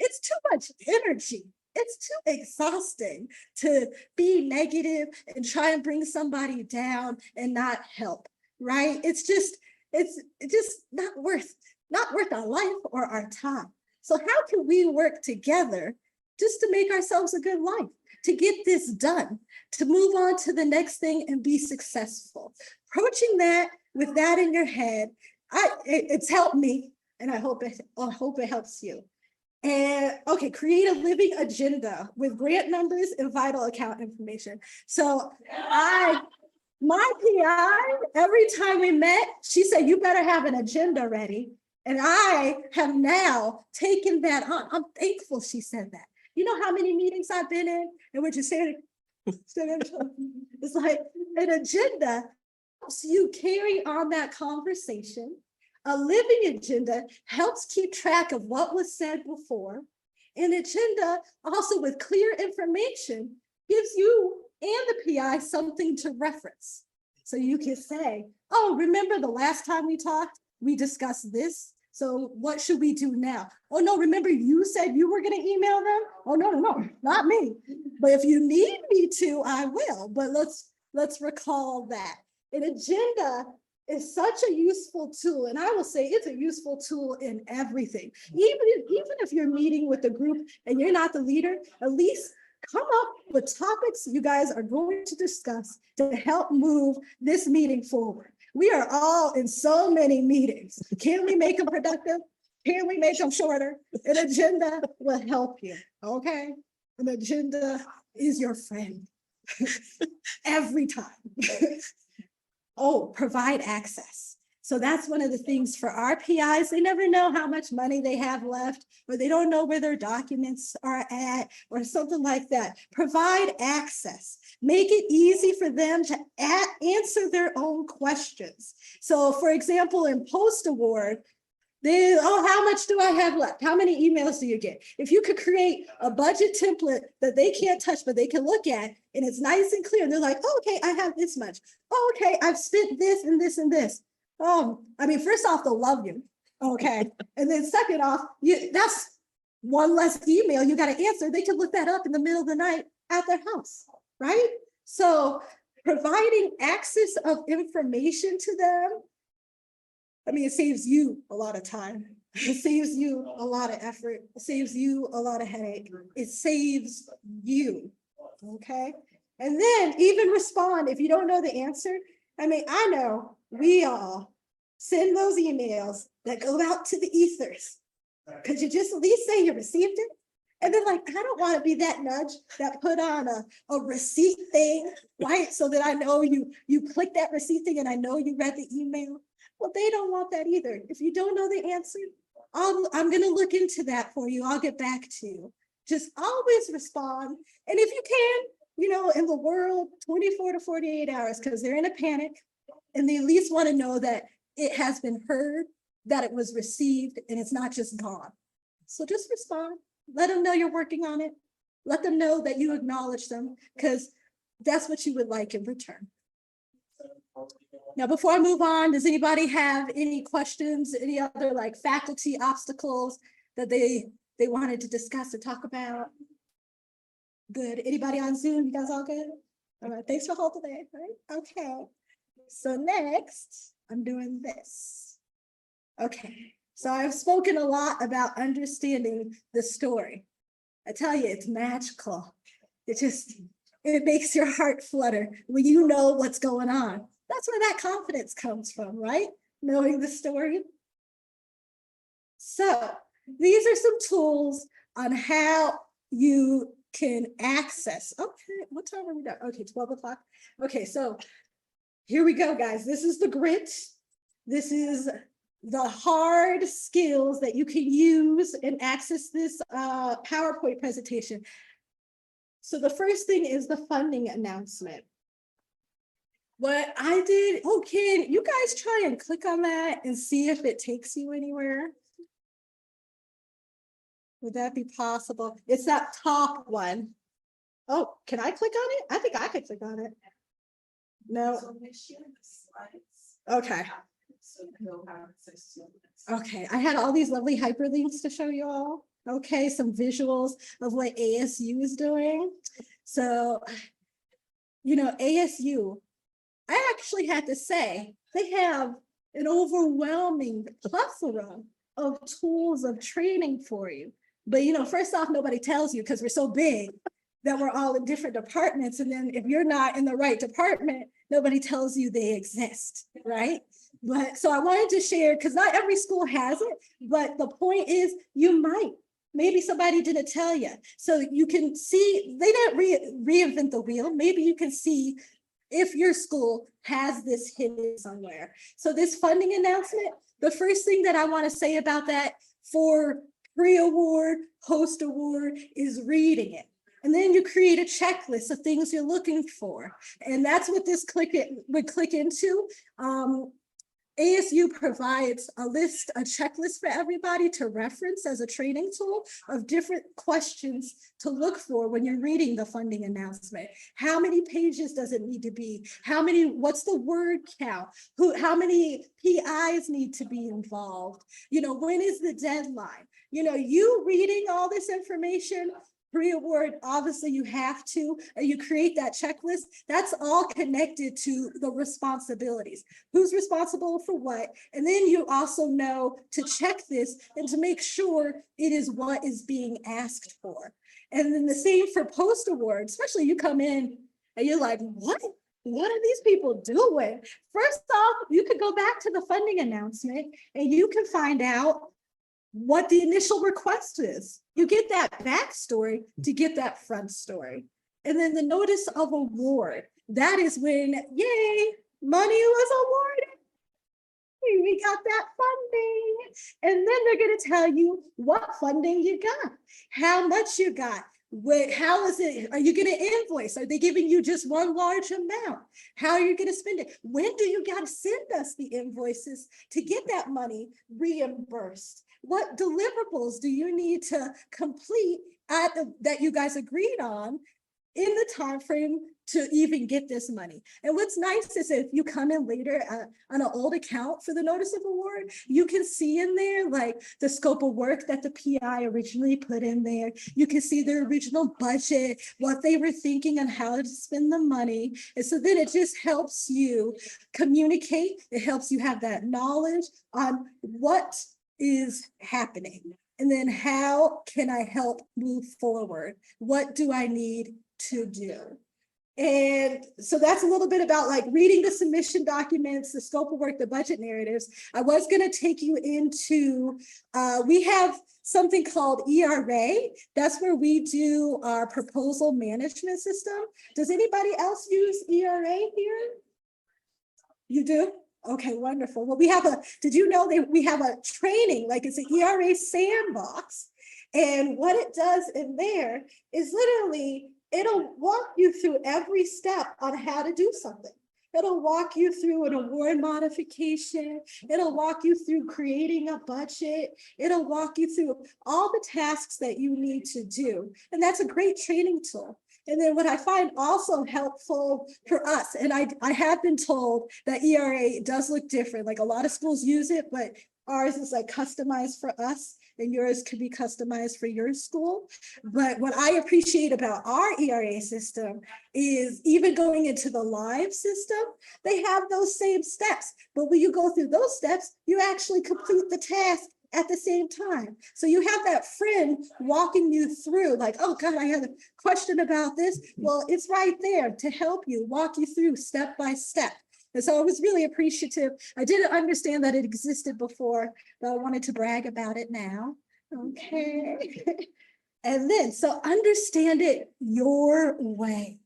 It's too much energy. It's too exhausting to be negative and try and bring somebody down and not help, right? It's just not worth our life or our time. So how can we work together just to make ourselves a good life, to get this done, to move on to the next thing and be successful? Approaching that with that in your head, it's helped me, and I hope it helps you. And okay, create a living agenda with grant numbers and vital account information. So my PI, every time we met, she said, you better have an agenda ready. And I have now taken that on. I'm thankful she said that. You know how many meetings I've been in and we're just saying, it's like an agenda helps you carry on that conversation. A living agenda helps keep track of what was said before. An agenda, also with clear information, gives you and the PI something to reference. So you can say, oh, remember the last time we talked, we discussed this. So what should we do now? Oh, no, remember you said you were going to email them? Oh, no, not me. But if you need me to, I will. But let's recall that. An agenda is such a useful tool. And I will say it's a useful tool in everything. Even if you're meeting with a group and you're not the leader, at least come up with topics you guys are going to discuss to help move this meeting forward. We are all in so many meetings. Can we make them productive? Can we make them shorter? An agenda will help you, okay? An agenda is your friend every time. Oh, provide access. So that's one of the things for our PIs. They never know how much money they have left, or they don't know where their documents are at, or something like that. Provide access. Make it easy for them to answer their own questions. So for example, in post-award, how much do I have left? How many emails do you get? If you could create a budget template that they can't touch, but they can look at, and it's nice and clear, and they're like, oh, okay, I have this much. Oh, okay, I've spent this and this and this. Oh, I mean, first off, they'll love you. Okay. And then second off, that's one less email you got to answer. They can look that up in the middle of the night at their house, right? So providing access of information to them, I mean, it saves you a lot of time. It saves you a lot of effort. It saves you a lot of headache. It saves you, okay? And then even respond if you don't know the answer. I mean, I know we all send those emails that go out to the ethers. Could you just at least say you received it? And then like, I don't want to be that nudge that put on a receipt thing, right? So that I know you click that receipt thing and I know you read the email. Well, they don't want that either. If you don't know the answer, I'm going to look into that for you. I'll get back to you. Just always respond. And if you can, in the world, 24 to 48 hours, because they're in a panic and they at least want to know that it has been heard, that it was received, and it's not just gone. So just respond. Let them know you're working on it. Let them know that you acknowledge them, because that's what you would like in return. Now, before I move on, does anybody have any questions, any other like faculty obstacles that they wanted to discuss or talk about? Good. Anybody on Zoom? You guys all good? All right. Thanks for holding it. Right? Okay. So next, I'm doing this. Okay. So I've spoken a lot about understanding the story. I tell you, it's magical. It makes your heart flutter when you know what's going on. That's where that confidence comes from, right? Knowing the story. So these are some tools on how you can access. Okay, what time are we done? Okay, 12 o'clock. Okay, so here we go, guys. This is the grit. This is the hard skills that you can use and access this PowerPoint presentation. So the first thing is the funding announcement. What I did, can you guys try and click on that and see if it takes you anywhere? Would that be possible? It's that top one. Oh, can I click on it? I think I could click on it. No. Okay. Okay, I had all these lovely hyperlinks to show you all. Okay, some visuals of what ASU is doing. So, ASU, I actually had to say, they have an overwhelming plethora of tools of training for you. But, first off, nobody tells you because we're so big that we're all in different departments. And then if you're not in the right department, nobody tells you they exist, right? But so I wanted to share, because not every school has it, but the point is you might. Maybe somebody didn't tell you. So you can see, they didn't reinvent the wheel. Maybe you can see if your school has this hidden somewhere. So this funding announcement, the first thing that I want to say about that for pre-award, post-award is reading it. And then you create a checklist of things you're looking for. And that's what this would click into. ASU provides a checklist for everybody to reference as a training tool of different questions to look for when you're reading the funding announcement. How many pages does it need to be? What's the word count? How many PIs need to be involved? When is the deadline? You reading all this information, pre-award, obviously you have to, and you create that checklist. That's all connected to the responsibilities. Who's responsible for what? And then you also know to check this and to make sure it is what is being asked for. And then the same for post-award, especially you come in and you're like, what are these people doing? First off, you could go back to the funding announcement and you can find out what the initial request is. You get that backstory to get that front story. And then the notice of award, that is when, yay, money was awarded. we got that funding. And then they're going to tell you what funding you got, how much you got. How is it? Are you going to invoice? Are they giving you just one large amount? How are you going to spend it? When do you got to send us the invoices to get that money reimbursed? What deliverables do you need to complete that you guys agreed on in the time frame to even get this money? And what's nice is if you come in later on an old account for the notice of award, you can see in there like the scope of work that the PI originally put in there. You can see their original budget, what they were thinking on how to spend the money. And so then it just helps you communicate. It helps you have that knowledge on what is happening. And then how can I help move forward? What do I need to do? And so that's a little bit about like reading the submission documents, the scope of work, the budget narratives. I was going to take you into, we have something called ERA. That's where we do our proposal management system. Does anybody else use ERA here? You do? Okay, wonderful. Well, we have did you know that we have a training, like it's an ERA sandbox. And what it does in there is literally, it'll walk you through every step on how to do something. It'll walk you through an award modification. It'll walk you through creating a budget. It'll walk you through all the tasks that you need to do. And that's a great training tool. And then what I find also helpful for us, and I have been told that ERA does look different, like a lot of schools use it, but ours is like customized for us and yours could be customized for your school. But what I appreciate about our ERA system is even going into the live system, they have those same steps. But when you go through those steps, you actually complete the task at the same time. So you have that friend walking you through like, oh God, I had a question about this. Well, it's right there to help you, walk you through step by step. And so I was really appreciative. I didn't understand that it existed before, but I wanted to brag about it now. Okay. And then, so understand it your way.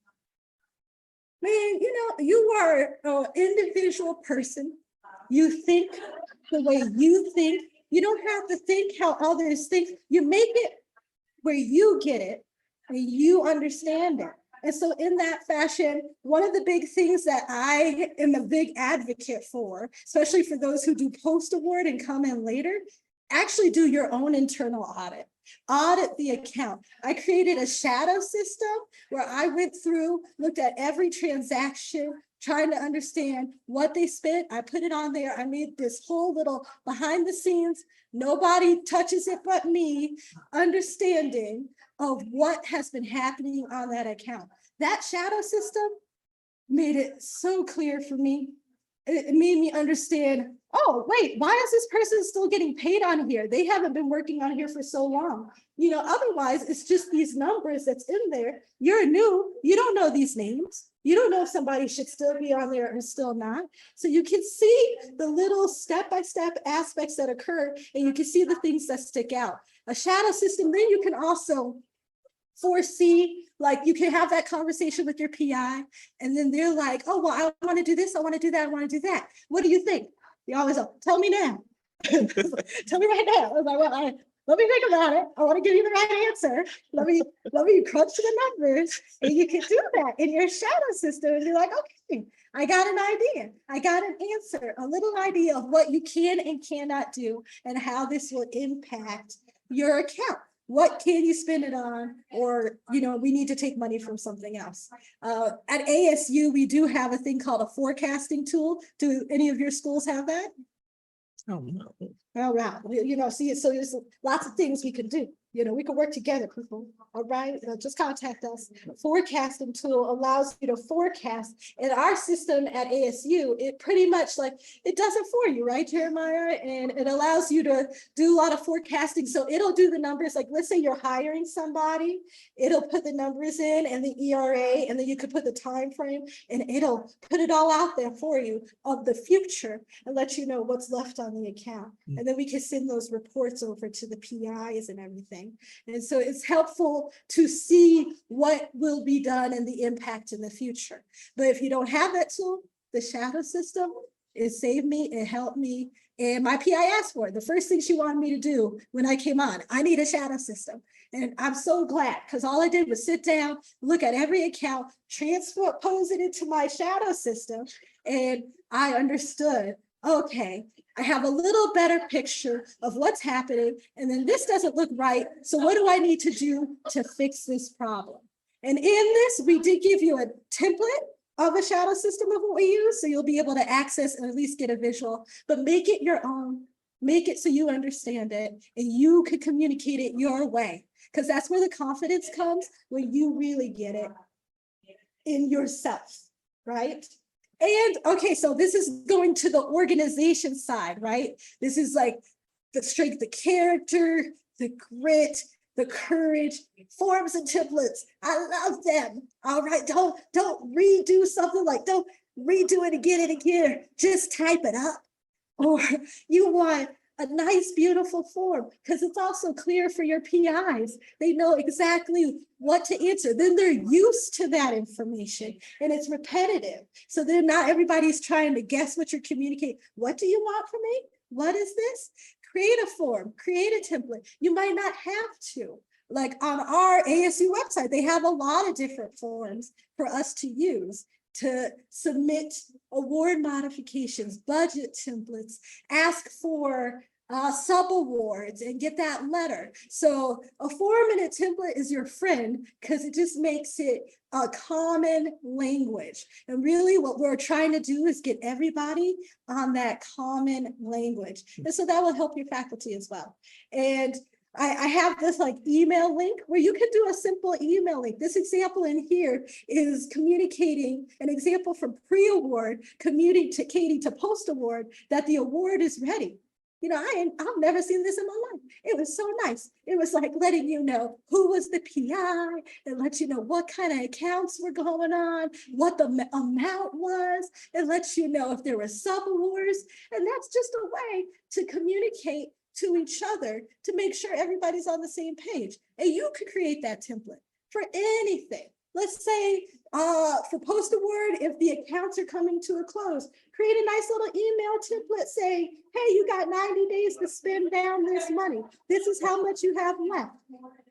Man, you know, you are an individual person. You think the way you think. You don't have to think how others think. You make it where you get it and you understand it. And so in that fashion, one of the big things that I am a big advocate for, especially for those who do post-award and come in later, actually do your own internal audit. Audit the account. I created a shadow system where I went through, looked at every transaction, trying to understand what they spent. I put it on there. I made this whole little behind the scenes, nobody touches it but me, understanding of what has been happening on that account. That shadow system made it so clear for me. It made me understand, oh, wait, why is this person still getting paid on here? They haven't been working on here for so long. You know, otherwise it's just these numbers that's in there. You're new, you don't know these names. You don't know if somebody should still be on there or still not. So you can see the little step-by-step aspects that occur, and you can see the things that stick out. A shadow system, then you can also foresee, like you can have that conversation with your PI, and then they're like, oh, well, I want to do this, I want to do that, I want to do that. What do you think? You always go, tell me now. Tell me right now. I was like, well, let me think about it. I want to give you the right answer. Let me crunch the numbers. And you can do that in your shadow system. And you're like, okay, I got an idea. I got an answer, a little idea of what you can and cannot do and how this will impact your account. What can you spend it on? Or, you know, we need to take money from something else. At ASU, we do have a thing called a forecasting tool. Do any of your schools have that? Oh, no. All right, you know, see, so there's lots of things we can do. You know, we can work together, people. All right, just contact us. Forecasting tool allows you to forecast. In our system at ASU, it pretty much like it does it for you, right, Jeremiah? And it allows you to do a lot of forecasting. So it'll do the numbers. Like, let's say you're hiring somebody, it'll put the numbers in and the ERA, and then you could put the time frame, and it'll put it all out there for you of the future and let you know what's left on the account. And then we can send those reports over to the PIs and everything. And so it's helpful to see what will be done and the impact in the future. But if you don't have that tool, the shadow system, It saved me, it helped me. And my PI asked for it. The first thing she wanted me to do when I came on, I need a shadow system. And I'm so glad, because all I did was sit down, look at every account, transpose it into my shadow system. And I understood, okay, I have a little better picture of what's happening. And then this doesn't look right. So what do I need to do to fix this problem? And in this, we did give you a template of a shadow system of what we use. So you'll be able to access and at least get a visual, but make it your own. Make it so you understand it and you can communicate it your way. Because that's where the confidence comes, when you really get it in yourself, right? And okay, so this is going to the organization side, right? This is like the strength, the character, the grit, the courage, forms and templates. I love them. All right, don't redo something, like don't redo it again and again. Just type it up. Or you want a nice, beautiful form, because it's also clear for your PIs. They know exactly what to answer. Then they're used to that information and it's repetitive. So then not everybody's trying to guess what you're communicating. What do you want from me? What is this? Create a form, create a template. You might not have to. Like on our ASU website, they have a lot of different forms for us to use to submit award modifications, budget templates, ask for sub-awards and get that letter. So a form and a template is your friend, because it just makes it a common language. And really what we're trying to do is get everybody on that common language. And so that will help your faculty as well. And I have this like email link where you can do a simple email link. This example in here is communicating an example from pre-award, communicating to post-award that the award is ready. You know, I've never seen this in my life. It was so nice. It was like letting you know who was the PI and let you know what kind of accounts were going on, what the amount was, and let you know if there were sub-awards. And that's just a way to communicate to each other to make sure everybody's on the same page. And you could create that template for anything. Let's say for post-award, if the accounts are coming to a close, create a nice little email template saying, hey, you got 90 days to spend down this money. This is how much you have left,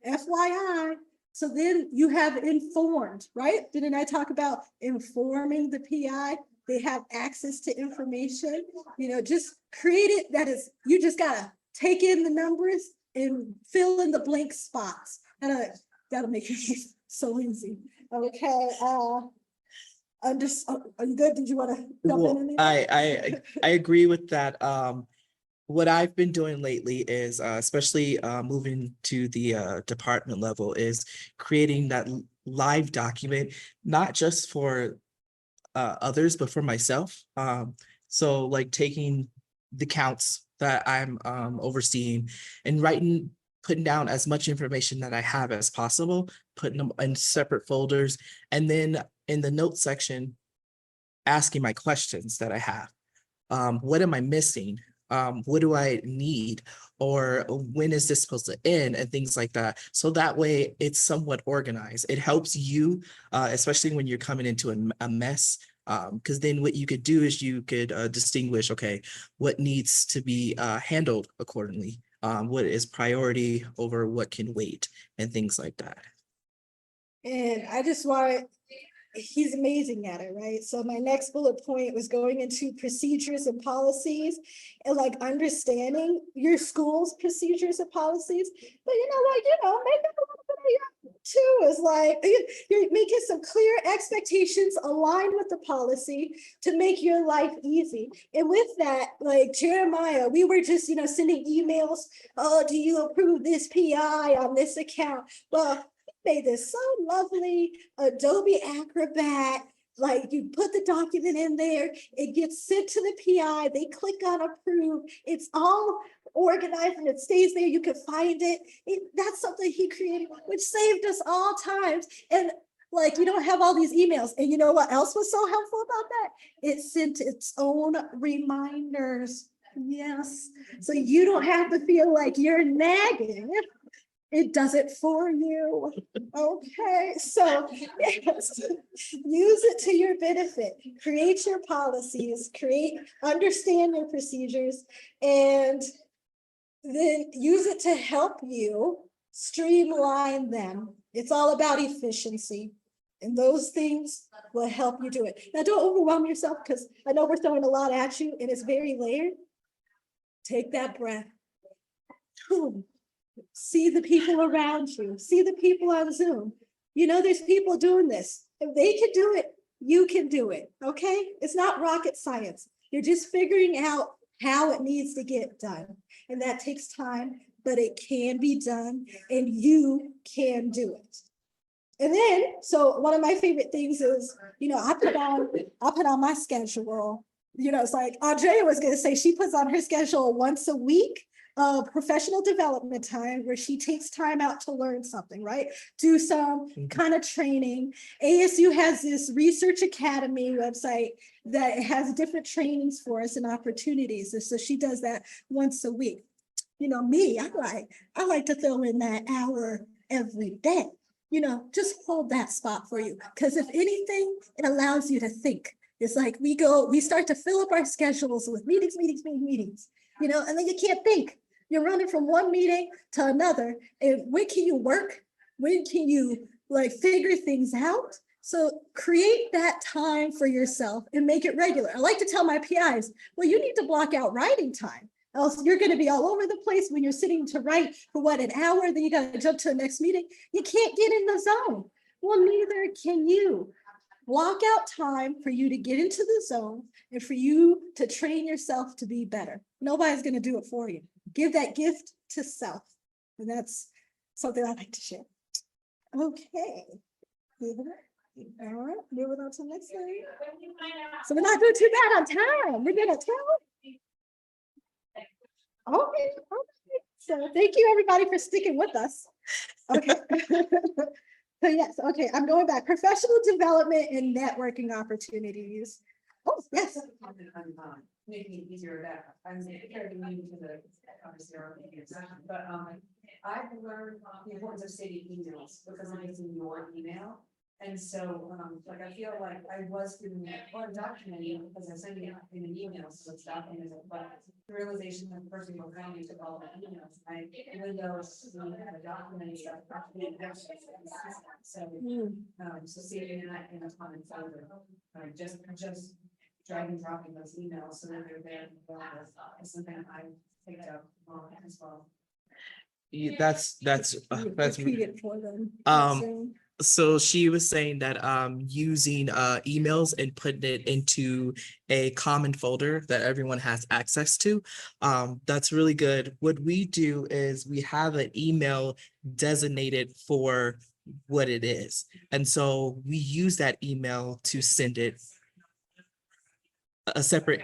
FYI. So then you have informed, right? Didn't I talk about informing the PI? They have access to information, you know, just create it. That is, you just gotta take in the numbers and fill in the blank spots. And that'll make it so easy. Okay. Are you good? Did you want to jump in? I agree with that. What I've been doing lately is, especially moving to the department level, is creating that live document, not just for others, but for myself. So like taking the counts that I'm overseeing and putting down as much information that I have as possible, putting them in separate folders, and then in the notes section, asking my questions that I have. What am I missing? What do I need? Or when is this supposed to end? And things like that. So that way it's somewhat organized. It helps you, especially when you're coming into a mess. Because then what you could do is you could distinguish, okay, what needs to be handled accordingly. What is priority over what can wait and things like that. And I just want, he's amazing at it, right? So my next bullet point was going into procedures and policies and like understanding your school's procedures and policies. But you know what, maybe a little bit of your too is like, you're making some clear expectations aligned with the policy to make your life easy. And with that, like Jeremiah, we were just, sending emails. Oh, do you approve this PI on this account? Well, made this so lovely Adobe Acrobat. Like you put the document in there, it gets sent to the PI, they click on approve, it's all organized and it stays there, you can find it. That's something he created, which saved us all times. And like, you don't have all these emails. And you know what else was so helpful about that? It sent its own reminders. Yes. So you don't have to feel like you're nagging It does it for you. Okay, so yes, use it to your benefit. Create your policies, understand your procedures, and then use it to help you streamline them. It's all about efficiency. And those things will help you do it. Now, don't overwhelm yourself because I know we're throwing a lot at you and it's very layered. Take that breath. See the people around you, see the people on Zoom. You know, there's people doing this. If they can do it, you can do it, okay? It's not rocket science. You're just figuring out how it needs to get done. And that takes time, but it can be done and you can do it. And then, so one of my favorite things is, I put on my schedule. It's like Andrea was going to say she puts on her schedule once a week of professional development time where she takes time out to learn something, right? Do some kind of training. ASU has this Research Academy website that has different trainings for us and opportunities. And so she does that once a week. Me, I like to throw in that hour every day. Just hold that spot for you. Because if anything, it allows you to think. It's like we start to fill up our schedules with meetings, and then you can't think. You're running from one meeting to another. And when can you work? When can you figure things out? So create that time for yourself and make it regular. I like to tell my PIs, well, you need to block out writing time. Else you're going to be all over the place when you're sitting to write for an hour, then you got to jump to the next meeting. You can't get in the zone. Well, neither can you. Block out time for you to get into the zone and for you to train yourself to be better. Nobody's going to do it for you. Give that gift to self. And that's something I like to share. Okay. All right, moving on to the next thing. So we're not doing too bad on time. We're good on time. Okay. So thank you everybody for sticking with us. Okay. So yes, okay, I'm going back. Professional development and networking opportunities. Oh, yes. Making it easier that I'm carrying to the conversation, but I've learned the importance of saving emails because I'm using your email. And so, I feel like I was doing it or documenting because I'm sending it in an email, so it's documented, but the realization that the person who found me took all the emails, even though it's documented stuff, so saving that in a common folder, just drag and dropping those emails so that they're there. Is something I picked up as well. That's Repeat it for them. So she was saying that using emails and putting it into a common folder that everyone has access to, that's really good. What we do is we have an email designated for what it is. And so we use that email to send it a separate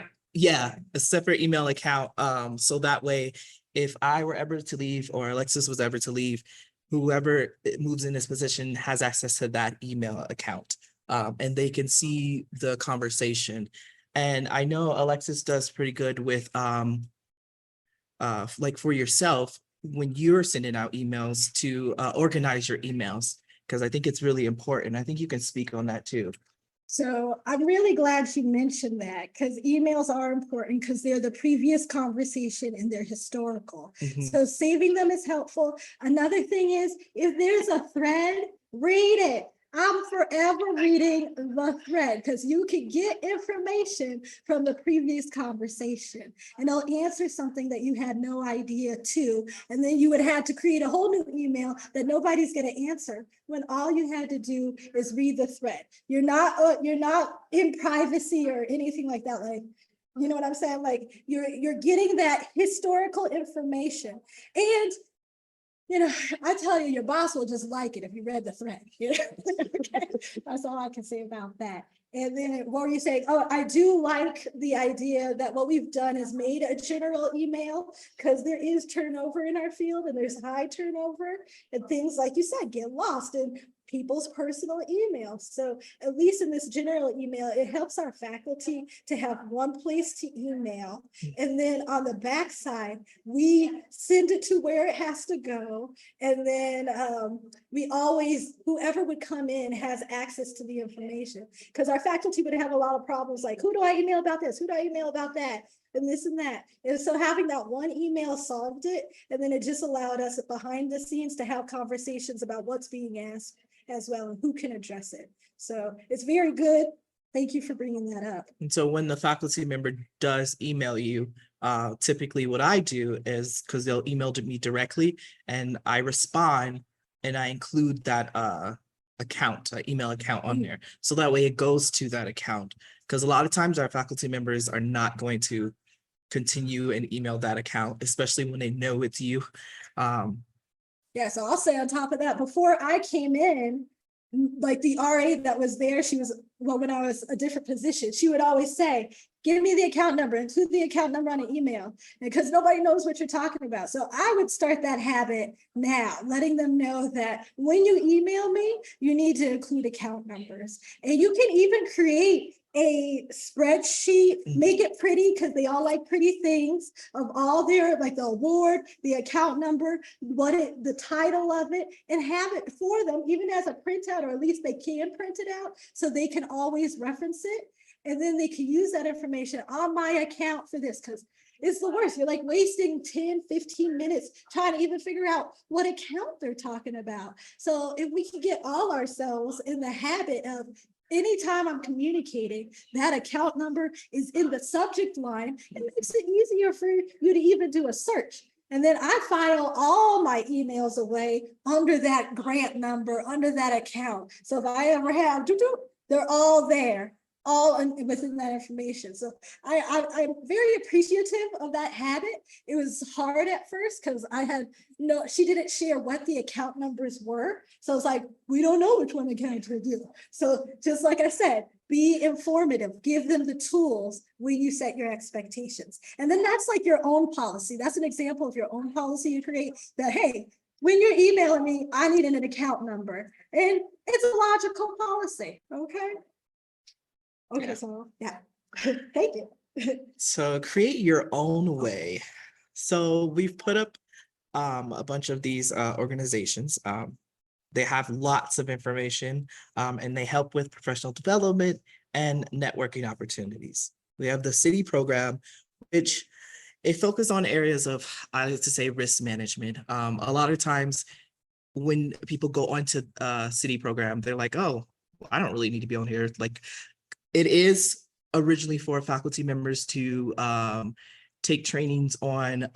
email account. So that way, if I were ever to leave or Alexus was ever to leave, whoever moves in this position has access to that email account, and they can see the conversation. And I know Alexus does pretty good with for yourself when you're sending out emails to organize your emails, because I think it's really important. I think you can speak on that too. So I'm really glad she mentioned that because emails are important because they're the previous conversation and they're historical. So saving them is helpful. Another thing is if there's a thread, read it. I'm forever reading the thread because you can get information from the previous conversation and they'll answer something that you had no idea to. And then you would have to create a whole new email that nobody's going to answer when all you had to do is read the thread. You're not in privacy or anything like that. Like, you know what I'm saying? Like you're getting that historical information. And I tell you, your boss will just like it if you read the thread. Okay. That's all I can say about that. And then what were you saying? Oh, I do like the idea that what we've done is made a general email because there is turnover in our field and there's high turnover and things like you said, get lost. And people's personal emails. So at least in this general email, it helps our faculty to have one place to email. And then on the back side, we send it to where it has to go. And then we always, whoever would come in has access to the information, because our faculty would have a lot of problems like, who do I email about this? Who do I email about that? And this and that. And so having that one email solved it. And then it just allowed us behind the scenes to have conversations about what's being asked as well and who can address it. So it's very good. Thank you for bringing that up. And so when the faculty member does email you, typically what I do is, because they'll email to me directly, and I respond and I include that email account on there. So that way it goes to that account. Because a lot of times our faculty members are not going to continue and email that account, especially when they know it's you. Yeah, so I'll say on top of that, before I came in, like the RA that was there, she was, well, when I was a different position, she would always say, give me the account number, include the account number on an email, because nobody knows what you're talking about. So I would start that habit now, letting them know that when you email me, you need to include account numbers. And you can even create a spreadsheet, make it pretty, because they all like pretty things, of all their, like the award, the account number, the title of it, and have it for them, even as a printout, or at least they can print it out so they can always reference it. And then they can use that information on my account for this, because it's the worst. You're like wasting 10, 15 minutes trying to even figure out what account they're talking about. So if we can get all ourselves in the habit of, anytime I'm communicating, that account number is in the subject line, it makes it easier for you to even do a search. And then I file all my emails away under that grant number, under that account. So if I ever have, they're all there, all within that information. So I'm very appreciative of that habit. It was hard at first because she didn't share what the account numbers were. So it's like, we don't know which one account to do. So just like I said, be informative, give them the tools when you set your expectations. And then that's like your own policy. That's an example of your own policy you create, that, hey, when you're emailing me, I need an account number. And it's a logical policy, okay? Okay, Yeah. so yeah, thank you. So create your own way. So we've put up a bunch of these organizations. They have lots of information, and they help with professional development and networking opportunities. We have the city program, which it focuses on areas of, I like to say, risk management. A lot of times when people go onto city program, they're like, oh, I don't really need to be on here. Like, it is originally for faculty members to take trainings on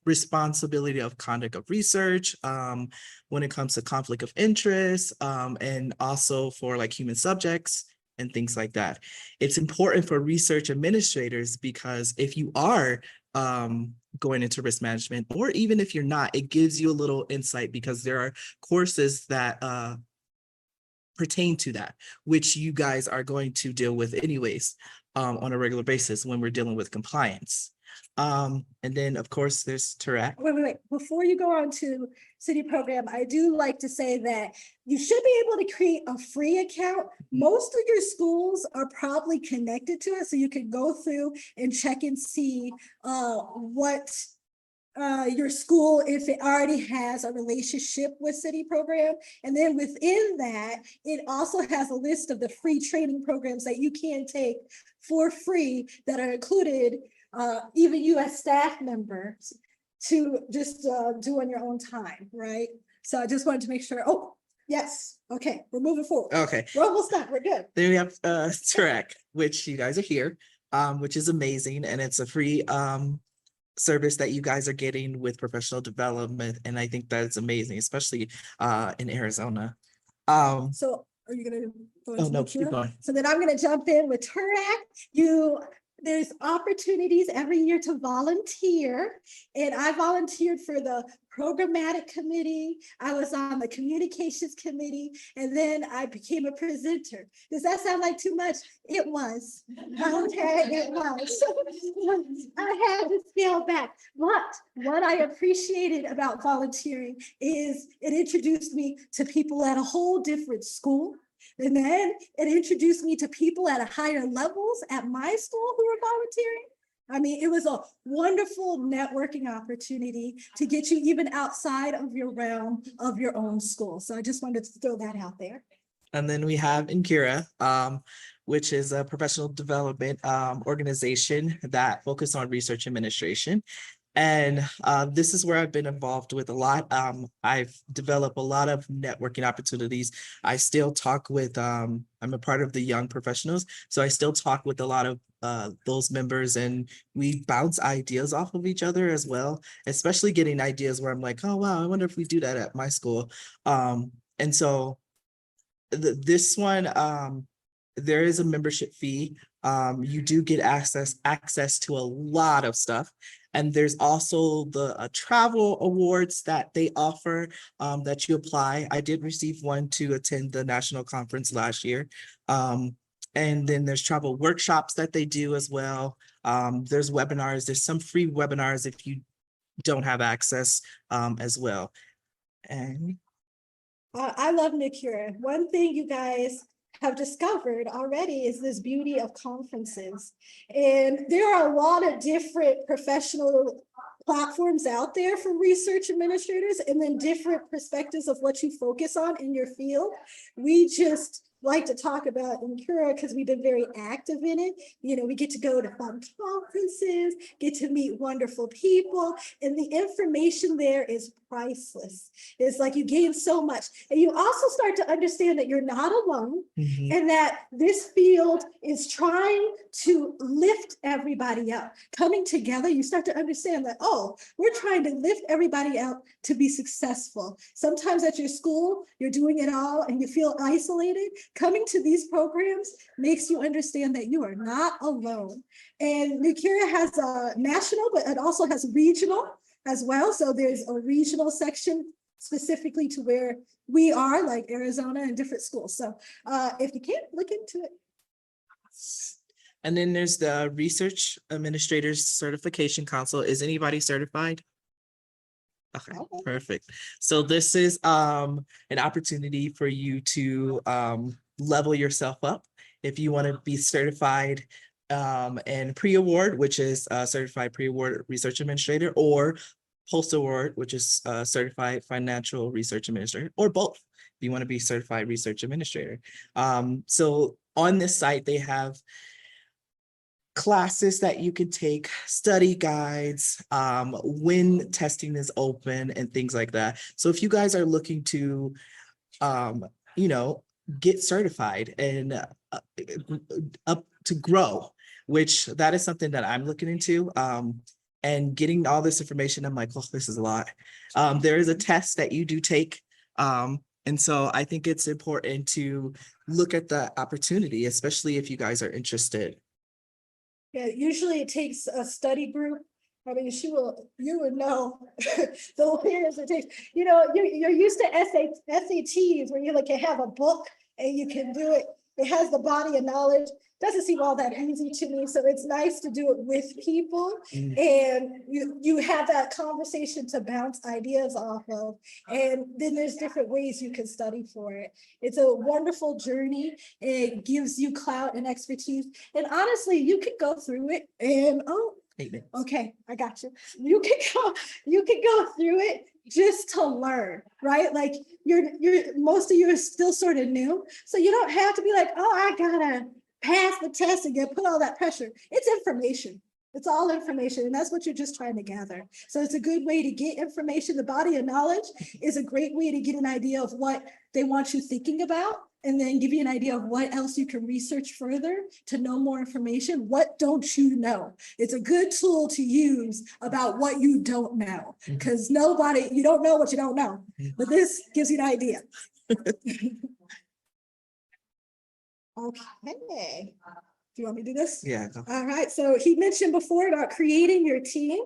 responsibility of conduct of research, when it comes to conflict of interest, and also for like human subjects and things like that. It's important for research administrators, because if you are going into risk management, or even if you're not, it gives you a little insight, because there are courses that pertain to that, which you guys are going to deal with anyways on a regular basis when we're dealing with compliance. And then of course there's Tarak. Wait. Before you go on to city program, I do like to say that you should be able to create a free account. Most of your schools are probably connected to it, so you can go through and check and see what your school, if it already has a relationship with city program. And then within that, it also has a list of the free training programs that you can take for free that are included, even you as staff members, to just do on your own time, right? So I just wanted to make sure. Oh, yes. Okay, we're moving forward. Okay. We're almost done. We're good. Then we have Tarak, which you guys are here, which is amazing. And it's a free service that you guys are getting with professional development. And I think that's amazing, especially in Arizona. So are you gonna go Oh, into no, the Q&A? keep going. So then I'm gonna jump in with Tarak. there's opportunities every year to volunteer. And I volunteered for the programmatic committee. I was on the communications committee, and then I became a presenter. Does that sound like too much? It was. Okay, it was. I had to scale back. But what I appreciated about volunteering is it introduced me to people at a whole different school. And then it introduced me to people at a higher levels at my school who were volunteering. I mean, it was a wonderful networking opportunity to get you even outside of your realm of your own school. So I just wanted to throw that out there. And then we have Inkira, which is a professional development organization that focuses on research administration. And this is where I've been involved with a lot. I've developed a lot of networking opportunities. I still talk with, I'm a part of the young professionals, so I still talk with a lot of those members, and we bounce ideas off of each other as well, especially getting ideas where I'm like, oh, wow, I wonder if we do that at my school. And so this one, there is a membership fee. You do get access to a lot of stuff. And there's also the travel awards that they offer that you apply. I did receive one to attend the national conference last year. And then there's travel workshops that they do as well. There's webinars. There's some free webinars if you don't have access as well. And I love Nikura. One thing you guys have discovered already is this beauty of conferences. And there are a lot of different professional platforms out there for research administrators, and then different perspectives of what you focus on in your field. We just like to talk about Incura because we've been very active in it. You know, we get to go to fun conferences, get to meet wonderful people, and the information there is priceless. It's like you gain so much. And you also start to understand that you're not alone, and that this field is trying to lift everybody up. Coming together, you start to understand that, oh, we're trying to lift everybody up to be successful. Sometimes at your school, you're doing it all and you feel isolated. Coming to these programs makes you understand that you are not alone. And Nikura has a national, but it also has regional as well. So there's a regional section specifically to where we are, like Arizona and different schools. So if you can't, look into it. then there's the Research Administrators Certification Council. Is anybody certified? Okay, perfect. So this is an opportunity for you to level yourself up if you want to be certified and pre-award, which is certified pre-award research administrator, or post-award, which is certified financial research administrator, or both if you want to be certified research administrator. So on this site, they have classes that you can take, study guides, when testing is open and things like that. So if you guys are looking to, you know, get certified and up to grow, which that is something that I'm looking into, and getting all this information, I'm like, oh, this is a lot. There is a test that you do take. And so I think it's important to look at the opportunity, especially if you guys are interested. Yeah, usually it takes a study group. I mean, you would know the years it takes. You know, you're used to SATs where you like you have a book and you can do it. It has the body of knowledge. Doesn't seem all that easy to me. So it's nice to do it with people, and you have that conversation to bounce ideas off of. And then there's different ways you can study for it. It's a wonderful journey. It gives you clout and expertise. And honestly, you could go through it and okay, I got you. You can go through it just to learn, right? Like most of you are still sort of new. So you don't have to be like, oh, I gotta pass the test and put all that pressure. It's information. It's all information. And that's what you're just trying to gather. So it's a good way to get information. The body of knowledge is a great way to get an idea of what they want you thinking about, and then give you an idea of what else you can research further to know more information. What don't you know? It's a good tool to use about what you don't know, because you don't know what you don't know, but this gives you an idea. Okay. Do you want me to do this? Yeah. Go. All right, so he mentioned before about creating your team.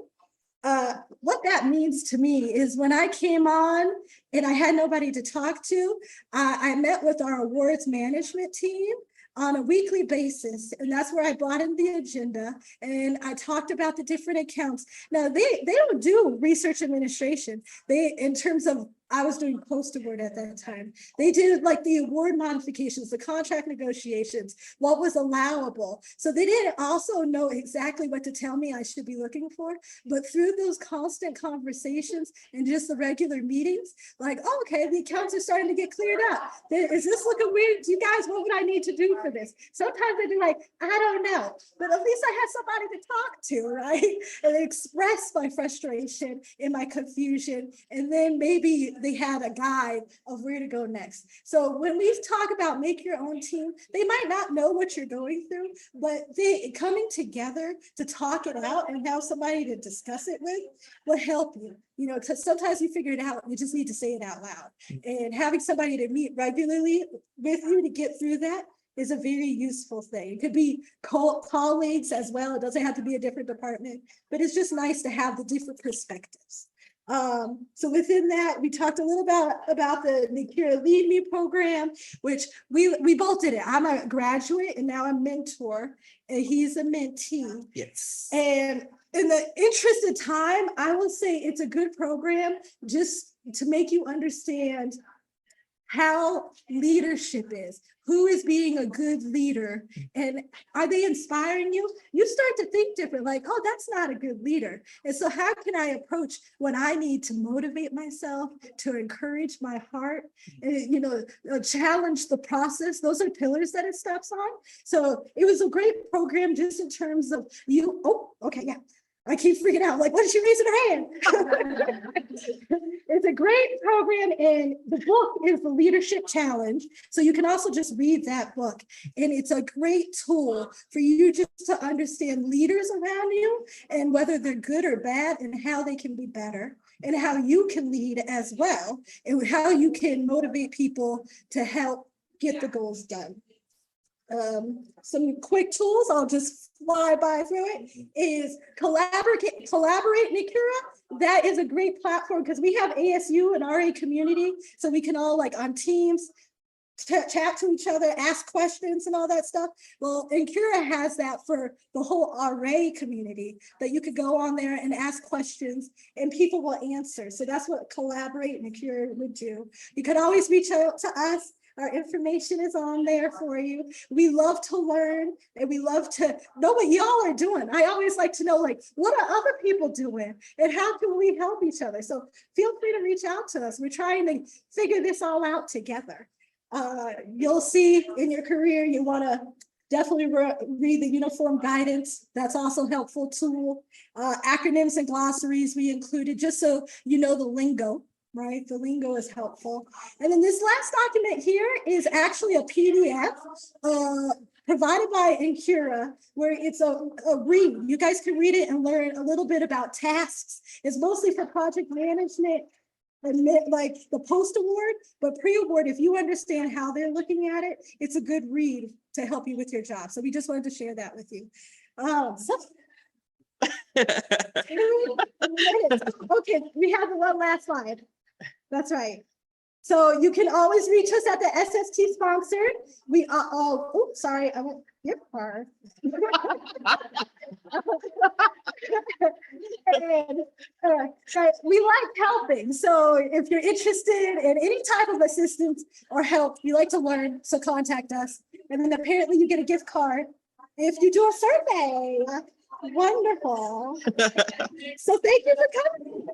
What that means to me is when I came on and I had nobody to talk to, I met with our awards management team on a weekly basis. And that's where I brought in the agenda and I talked about the different accounts. Now they don't do research administration. They, in terms of, I was doing post award at that time. They did like the award modifications, the contract negotiations, what was allowable. So they didn't also know exactly what to tell me I should be looking for, but through those constant conversations and just the regular meetings, like, oh, okay, the accounts are starting to get cleared up. Is this looking weird? Do you guys, what would I need to do for this? Sometimes they'd be like, I don't know, but at least I had somebody to talk to, right? And express my frustration and my confusion. And then maybe they had a guide of where to go next. So when we talk about make your own team, they might not know what you're going through, but they coming together to talk it out and have somebody to discuss it with will help you. You know, because sometimes you figure it out, you just need to say it out loud. And having somebody to meet regularly with you to get through that is a very useful thing. It could be colleagues as well. It doesn't have to be a different department, but it's just nice to have the different perspectives. So within that, we talked a little about the Nikira Lead Me program, which we both did it. I'm a graduate and now I'm mentor, and he's a mentee. Yes. And in the interest of time, I will say it's a good program just to make you understand how leadership is, who is being a good leader, and are they inspiring you? You start to think different, like, oh, that's not a good leader. And so how can I approach when I need to motivate myself, to encourage my heart, and, you know, challenge the process? Those are pillars that it steps on. So it was a great program just in terms of you. Oh, okay, yeah. I keep freaking out, like, what is she raising her hand? It's a great program, and the book is the Leadership Challenge. So you can also just read that book, and it's a great tool for you just to understand leaders around you and whether they're good or bad and how they can be better and how you can lead as well and how you can motivate people to help get the goals done. Some quick tools, I'll just fly by through it, is Collaborate Nikira. That is a great platform because we have ASU and RA community, so we can all, like, on Teams chat to each other, ask questions and all that stuff. Well, Nkira has that for the whole RA community, that you could go on there and ask questions and people will answer. So that's what Collaborate Nkira would do. You could always reach out to us. Our information is on there for you. We love to learn and we love to know what y'all are doing. I always like to know, like, what are other people doing and how can we help each other? So feel free to reach out to us. We're trying to figure this all out together. You'll see in your career, you want to definitely read the uniform guidance. That's also a helpful tool. Acronyms and glossaries we included just so you know the lingo. Right, the lingo is helpful. And then this last document here is actually a PDF provided by Nkira, where it's a read. You guys can read it and learn a little bit about tasks. It's mostly for project management and like the post award, but pre-award, if you understand how they're looking at it, it's a good read to help you with your job. So we just wanted to share that with you. Okay, we have the one last slide. That's right. So you can always reach us at the SST sponsored. We are all, oh, sorry, I won't get far. And, we like helping. So if you're interested in any type of assistance or help, we like to learn, so contact us. And then apparently you get a gift card if you do a survey. Wonderful. So thank you for coming.